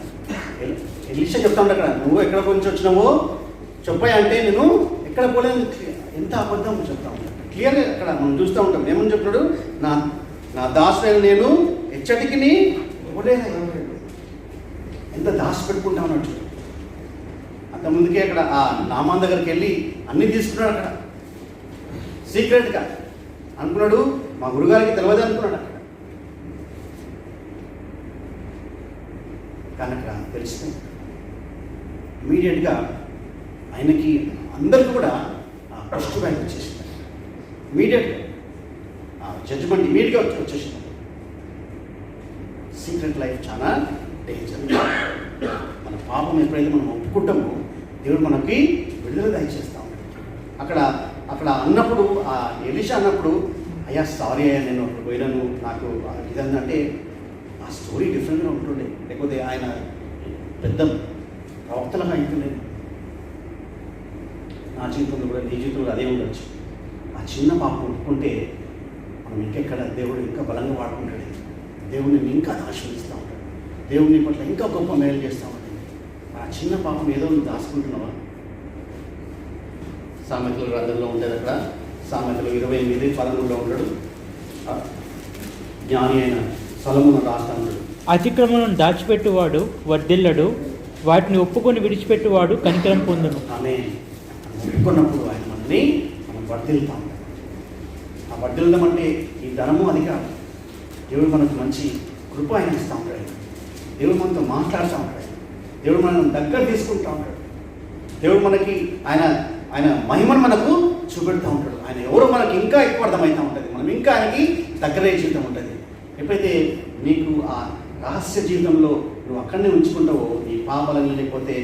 ఎలీషా చెప్తా ఉండ అక్కడ, నువ్వు ఎక్కడ నుంచి వచ్చినావో చెప్పాయి అంటే నేను ఎక్కడ పోలేదు. ఎంత అబద్ధం చెప్తా ఉంటాను క్లియర్గా అక్కడ మనం చూస్తూ ఉంటాం. ఏమని చెప్తున్నాడు? నా దాసుడైన నేను ఎచ్చటికి పోలేదు. ఎంత దాచి పెట్టుకుంటా ఉన్నట్టు. అంత ముందుకే అక్కడ ఆ నామాన్ దగ్గరికి వెళ్ళి అన్నీ తీసుకున్నాడు. అక్కడ సీక్రెట్గా అనుకున్నాడు, మా గురుగారికి తెలియదు అనుకున్నాడు అక్కడ. కానీ అక్కడ తెలిసింది ఇమీడియట్గా ఆయనకి అందరికీ కూడా ఫస్ట్ బ్యాంక్ వచ్చేసింది. ఇమీడియట్గా జడ్జిమెంట్ ఇమీడియట్గా వచ్చేసింది. సీక్రెట్ లైఫ్ చాలా డేంజర్. మన పాపం ఎప్పుడైతే మనం ఒప్పుకుంటామో దేవుడు మనకి విడుదల దయచేస్తూ ఉంటాడు. అక్కడ అన్నప్పుడు ఆ ఎలీషా అన్నప్పుడు, అయ్యా సారీ అయ్యా నేను అక్కడ పోయినాను, నాకు ఇదంటే ఆ స్టోరీ డిఫరెంట్గా ఉంటుండే. లేకపోతే ఆయన పెద్ద ప్రవక్తలుగా అయితుండే. నా జీవితంలో కూడా నీ జీవితంలో అదే ఉండొచ్చు. ఆ చిన్న పాపం ఒప్పుకుంటే మనం ఇంకెక్కడ దేవుడు ఇంకా బలంగా వాడుకుంటాడు. దేవుడిని ఇంకా ఆశీర్వదిస్తూ ఉంటాడు. దేవుడిని పట్ల ఇంకా గొప్ప మేలు చేస్తూ ఉంటాడు. ఆ చిన్న పాపం ఏదో నువ్వు దాచుకుంటున్నావా? సామెతల గ్రంథంలో ఉండేది అక్కడ. సామెతలు 28:13 ఉంటాడు. జ్ఞాని అయిన సొలొమోను రాస్తా ఉంటాడు, అతిక్రమణను దాచిపెట్టువాడు వర్ధిల్లడు, వాటిని ఒప్పుకొని విడిచిపెట్టువాడు కనికరం పొందును. ఆమె ఒప్పుకున్నప్పుడు ఆయన మనల్ని మనం వర్ధిల్లుతా ఉంటాం. ఆ వర్ధిల్లడం అంటే ఈ ధనము అది కాదు. దేవుడు మనకు మంచి కృప ఆయన ఇస్తూ ఉంటాడు. దేవుడు మనతో మాట్లాడుతూ ఉంటాడు. దేవుడు మనల్ని దగ్గర తీసుకుంటూ ఉంటాడు. దేవుడు మనకి ఆయన మహిమను మనకు చూపెడుతూ ఉంటాడు. ఆయన ఎవరో మనకి ఇంకా ఎక్కువ అర్థమవుతూ ఉంటుంది. మనం ఇంకా ఆయనకి దగ్గరే జీవితం ఉంటుంది. ఎప్పుడైతే నీకు ఆ రహస్య జీవితంలో నువ్వు అక్కడనే ఉంచుకుంటావో, నీ పాపాలని లేకపోతే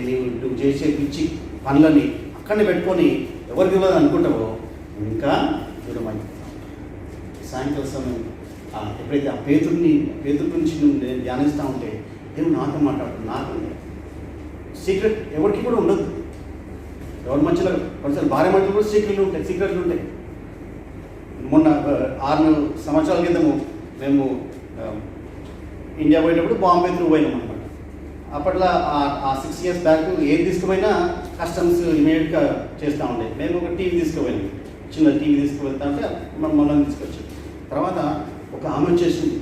నువ్వు చేసే పిచ్చి పనులని అక్కడనే పెట్టుకొని ఎవరికి ఇవ్వదు అనుకుంటావో ఇంకా దూరం అయిపోతావు. సాయంకాల సమయం ఎప్పుడైతే ఆ పేతురు గురించి నువ్వు ధ్యానిస్తూ ఉంటే దేవుడు నాతో మాట్లాడు. నాకు సీక్రెట్ ఎవరికి కూడా ఉండదు. ఎవరి మధ్యలో కొన్నిసార్లు భార్య మధ్యలో కూడా సీక్రెట్లు ఉంటాయి. మొన్న 6 సంవత్సరాల క్రితము మేము ఇండియా పోయేటప్పుడు బాంబే త్రూ పోయినాం అనమాట. అప్పట్లో ఆ 6 years బ్యాక్ ఏది తీసుకుపోయినా కస్టమ్స్ ఇమీడియట్గా చేస్తూ ఉండే. మేము ఒక టీవీ తీసుకుపోయినాం, చిన్న టీవీ తీసుకువెళ్తా ఉంటే మమ్మల్ని తీసుకొచ్చాం. తర్వాత ఒక ఆమె వచ్చేసింది,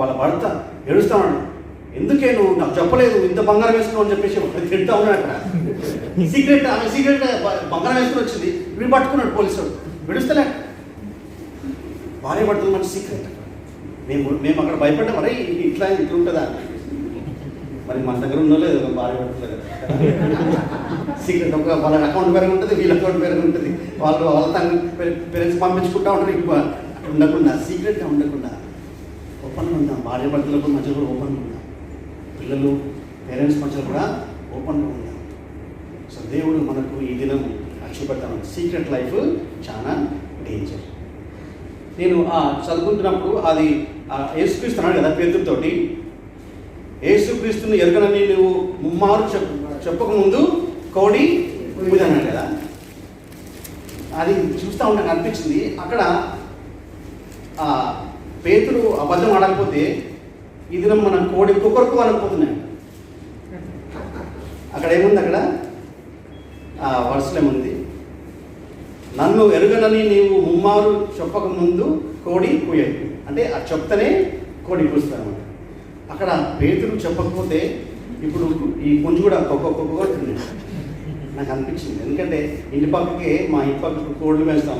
వాళ్ళ భర్త ఏడుస్తూ ఉన్నాడు, ఎందుకే నువ్వు నాకు చెప్పలేదు ఇంత బంగారం వేసుకున్నావు అని చెప్పేసి తింటా ఉన్నాడు. అక్కడ ఆమె సీక్రెట్ బంగారం వేసుకుని వచ్చింది. వీడు పట్టుకున్నాడు పోలీసు, విడుస్తలే. భార్య భర్తలు మంచి సీక్రెట్. మేము అక్కడ భయపడ్డాం, మరి ఇట్లా ఉంటుందా మరి మన దగ్గర ఉన్నో లేదు భార్య భర్తలు కదా. సీక్రెట్ ఒక వాళ్ళ అకౌంట్ పేరు ఉంటుంది, వీళ్ళ అకౌంట్ పేరు ఉంటుంది. వాళ్ళ తన పేరెంట్స్ పంపించుకుంటా ఉంటారు. ఇట్లా ఉండకుండా సీక్రెట్గా ఉండకుండా ఓపెన్గా ఉందాం. భార్య భర్తలకు మధ్యలో కూడా ఓపెన్గా ఉందాం. పిల్లలు పేరెంట్స్ మధ్యలో కూడా ఓపెన్గా ఉందాం. సో దేవుడు మనకు ఈ దినం చూపెడతాను. సీక్రెట్ లైఫ్ చాలా డేంజర్. నేను చదువుకుంటున్నప్పుడు అది యేసుక్రీస్తు అన్నాడు కదా పేతురుతోటి, యేసుక్రీస్తుని ఎరగనని నువ్వు ముమ్మారు చెప్పకముందు కోడి కూయదు అన్నాడు కదా. అది చూస్తూ ఉంటే నాకు అనిపించింది, అక్కడ పేతురు అబద్ధం ఆడకపోతే ఇది మన కోడి కుక్కరకు అనకపోతున్నాయి. అక్కడ ఏముంది, అక్కడ వర్షం ఏముంది, నన్ను ఎరుగనని నీవు ముమ్మారు చెప్పక ముందు కోడి కూయదు అంటే ఆ చెప్తనే కోడి కూస్తానమాట. అక్కడ పేతురు చెప్పకపోతే ఇప్పుడు ఈ పుంజు కూడా ఒక్కొక్క తిన్నాడు నాకు అనిపించింది. ఎందుకంటే ఇంటి పక్కకి మా ఇంటి పక్కకు కోళ్ళు వేస్తాం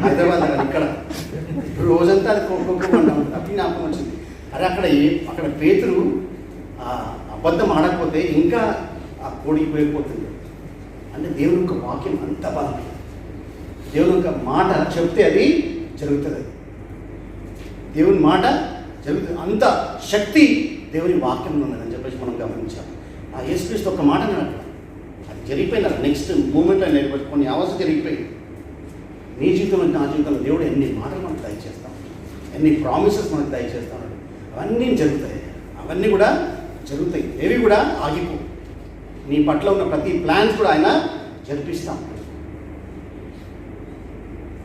హైదరాబాద్ దగ్గర, ఇక్కడ రోజంతా అది ఒక్కొక్క ఉంటాం. అప్పుడు జ్ఞాపకం వచ్చింది, అరే అక్కడ పేతురు అబద్ధం ఆడకపోతే ఇంకా ఆ కోడికి పోయిపోతుంది. అంటే దేవుని యొక్క వాక్యం అంత బలం, దేవుని యొక్క మాట చెప్తే అది జరుగుతుంది, దేవుని మాట జరుగుతుంది, అంత శక్తి దేవుని వాక్యం ఉన్నదని చెప్పేసి మనం గమనించాం. ఆ యేసుక్రీస్తు ఒక మాట అన్నాడు, అది జరిగిపోయింది. నెక్స్ట్ మూమెంట్లో నేను కొన్ని అవసరం జరిగిపోయింది. నీ జీవితంలో నా జీవితంలో దేవుడు ఎన్ని మాటలు మనకు దయచేస్తాం, ఎన్ని ప్రామిసెస్ మనకు దయచేస్తాడు, అవన్నీ జరుగుతాయి, అవన్నీ కూడా జరుగుతాయి, ఏవి కూడా ఆగిపో. నీ పట్ల ఉన్న ప్రతి ప్లాన్స్ కూడా ఆయన జరిపిస్తాం.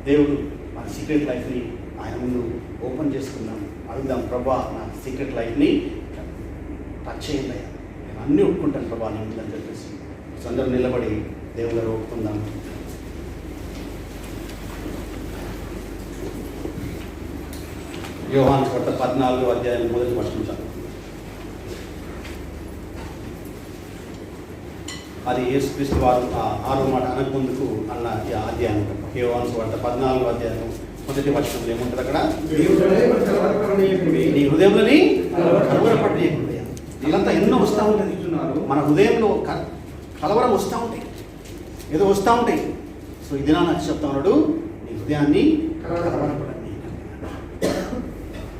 దేవుడు మన సీక్రెట్ లైఫ్ని ఆయన ముందు ఓపెన్ చేసుకుందాం, అడుగుదాం, ప్రభా నా సీక్రెట్ లైఫ్ని టచ్ చేయండి, నేను అన్నీ ఒప్పుకుంటాను ప్రభా నీ ముందు అని చెప్పేసి అందరూ నిలబడి దేవుడు గారు ఒప్పుకుందాం. యోహాను సువార్త 14వ అధ్యాయం మొదటి వచనం చదువు. అది యేసుక్రీస్తు వారు 6వ మాట అనకముందుకు అన్న ఈ అధ్యాయం. యోహాను సువార్త 14వ అధ్యాయం మొదటి వచనంలో ఏముంటుంది అక్కడ, నీ హృదయంలోని కలవరపడనీయకుండి. ఇదంతా ఎన్నో వస్తూ ఉంటుంది, మన హృదయంలో కలవరం వస్తూ ఉంటాయి, ఏదో వస్తూ ఉంటాయి. సో ఇది నాకు చెప్తా ఉన్నాడు, నీ హృదయాన్ని కలవరపడని.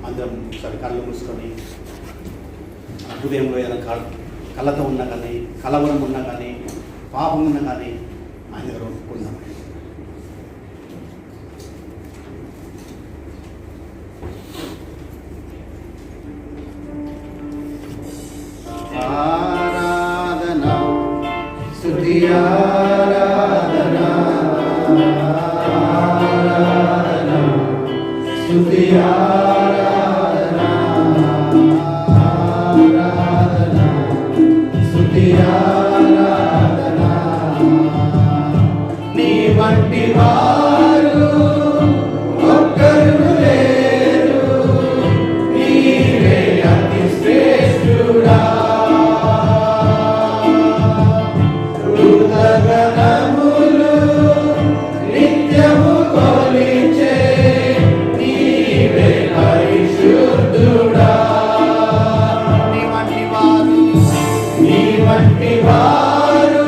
అందరం ఒకసారి కళ్ళు మూసుకొని మన హృదయంలో ఏదైనా కళ్ళతో ఉన్నా కానీ, కలవరం ఉన్నా కానీ, పాపం ఉన్నా కానీ ఆయన దగ్గర ఒప్పుకుందాం. ఆరాధన స్తుతి ఆరాధన ఆరాధన స్తుతి ఆరాధన ఆరాధన స్తుతి ఆరాధన. నీ వంటి వారు ఒక్కరు లేరు, నీవే అతి శ్రేష్ఠుడా. కృతజ్ఞతములు నిత్యము కొలిచే నీవే పరిశుద్ధుడా. నీ వంటి వారు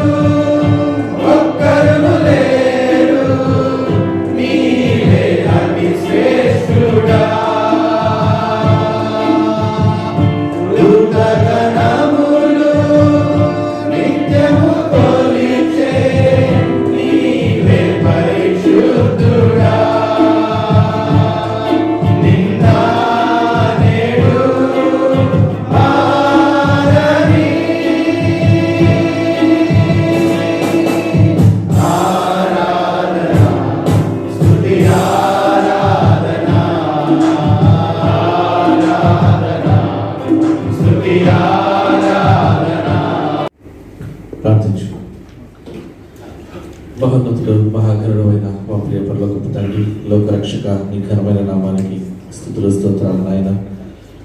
ఒక్కరు లేరు, నీవే అతి శ్రేష్ఠుడా. కృతజ్ఞతములు నిత్యము కొలిచే నీవే పరిశుద్ధుడా. నిన్న నేడు మారని ఆరాధన స్తుతి ఆరాధన ఆరాధన స్తుతి ఆరాధన. ప్రార్థించు. మహోన్నతుడు మహాగరుడమైన మా ప్రియ పరలోకపు తండ్రి, లోకరక్షక నీ ఘనమైన నామానికి స్తుతులు స్తోత్రాలు నాయన.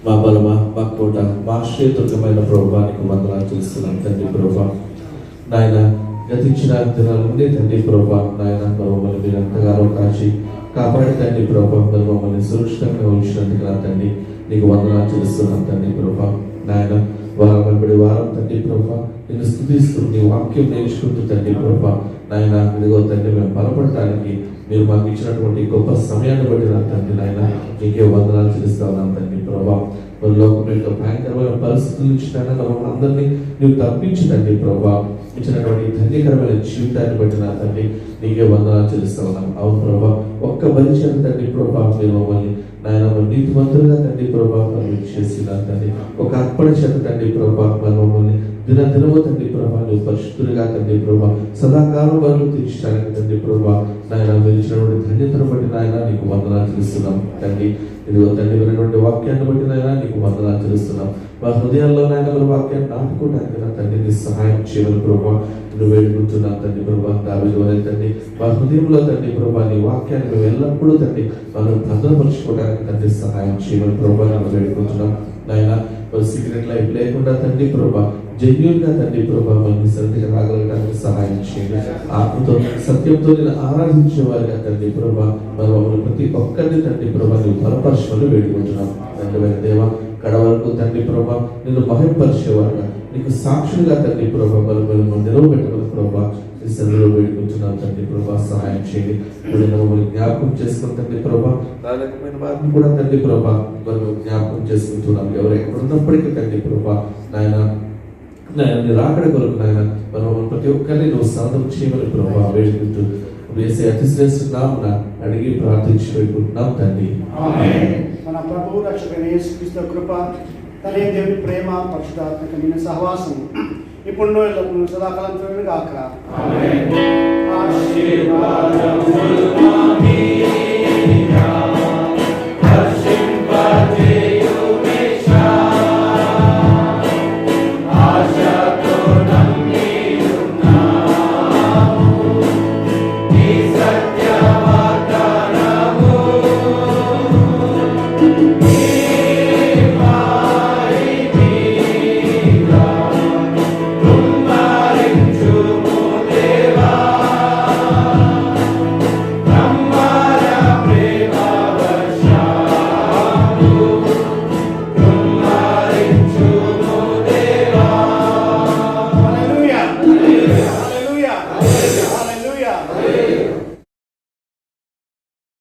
మా బలమా, మా కోట, మా ఆశ్రయదుర్గమైన ప్రభువానికి వందనాలు తెలుస్తున్నాం తండ్రి. ప్రభా నాయన, గతించిన దినాల నుండి తండ్రి ప్రభా నాయన మమ్మల్ని మీరు ఎంతగానో కాచి కాపాడి తండ్రి ప్రభా, మరి మమ్మల్ని సురక్షితంగా ఉంచినందుకు నా తండ్రి నీకు వందనాలు తెలుస్తున్నాం తండ్రి ప్రభా నాయన. వారం వెంబడి వారం తండ్రి ప్రభా నిన్ను స్తుతిస్తూ నీ వాక్యం నేర్చుకుంటూ తండ్రి ప్రభా నాయన ఇదిగో తండ్రి మేము బలపడటానికి మీరు మాకు ఇచ్చినటువంటి గొప్ప సమయాన్ని బట్టి నా తండ్రి నాయన నీకే వందనాలు చెల్లిస్తా ఉన్నాను తండ్రి ప్రభా. మరి లోకం యొక్క భయంకరమైన పరిస్థితుల నుంచి మమ్మల్ని అందరినీ నువ్వు తప్పించి తండ్రి ప్రభా ఇచ్చినటువంటి ధన్యకరమైన జీవితాన్ని బట్టి నా తండ్రి నీకే వందనాలు చెల్లిస్తా ఉన్నాను. అవును ప్రభా, ఒక్క బలి చేత తండ్రి ప్రభా మీరు మమ్మల్ని నాయన నీతిమంతులుగా తండ్రి ప్రభా మనం చేసిన తండ్రి ఒక అర్పణ చేత తండ్రి ప్రభా మమ్మల్ని దినదినము తండ్రి ప్రభా నువ్వు పరిశుద్ధులుగా తండ్రి ప్రభా సదాకాలం వరకు తీర్చడానికి తండ్రి ప్రభా నాయన విధించినటువంటి ధన్యతను బట్టి నాయన నీకు వందనాలు తెలుస్తున్నాం తండ్రి. ఇదిగో తండ్రి విన్నటువంటి వాక్యాన్ని బట్టి నాయన నీకు వందనాలు తెలుస్తున్నాం. మా హృదయాల్లో నాయన మన వాక్యాన్ని నాటుకోవడానికి నా తండ్రి నీ సహాయం చేయమని ప్రభా నువ్వు వేడుకుంటున్నాం తండ్రి ప్రభా. దావీదు వలె తండ్రి మా హృదయంలో తండ్రి ప్రభా నీ వాక్యాన్ని మేము ఎల్లప్పుడూ తండ్రి మనం భద్రపరుచుకోవడానికి తండ్రి సహాయం చేయమని ప్రభా నువ్వు వేడుకుంటున్నాం నాయన. సీక్రెట్ లైఫ్ లేకుండా తండ్రి ప్రభా జెన్యూన్ గా తండ్రి ప్రభా మనకి సరిగ్గా రాగలగడానికి సహాయం చేయండి. ఆత్మతో సత్యంతో నేను ఆరాధించే వారిగా తండ్రి ప్రభా మనం ప్రతి ఒక్కరిని తండ్రి ప్రభా నువ్వు బలపరచమని వేడుకుంటున్నాం తండ్రి. దేవ కడ వరకు తండ్రి ప్రభా నిన్ను మహింపరిచేవారుగా నీకు సాక్షులుగా తండ్రి ప్రభా మనం నిలవబెట్టమని ప్రభా ఈ సన్నిధిలో వేడుకుంటున్నాం తండ్రి ప్రభా సహాయం చేయండి. మమ్మల్ని జ్ఞాపకం చేసుకుని తండ్రి ప్రభా నాలుగమైన వారిని కూడా తండ్రి ప్రభా మనం జ్ఞాపకం చేసుకుంటున్నాం. ఎవరు ఎక్కడ ఉన్నప్పటికీ తండ్రి ప్రభా నాయన నీ రాకడ కొరకు నాయన మనం ప్రతి ఒక్కరిని నువ్వు సాధన చేయమని ప్రభా వేడుకుంటూ వేసే అతి శ్రేష్ఠ నామమున అడిగి ప్రార్థించి వేడుకుంటున్నాం తండ్రి. మన ప్రభు రక్షకుడైన యేసుక్రీస్తు కృప, తండ్రి దేవుని ప్రేమ, పరిశుద్ధాత్మకమైన సహవాసం ఇప్పుడు ఎల్లప్పుడూ సదాకాలం తోడును గాక. ఆమేన్. ఆశీర్వాదములు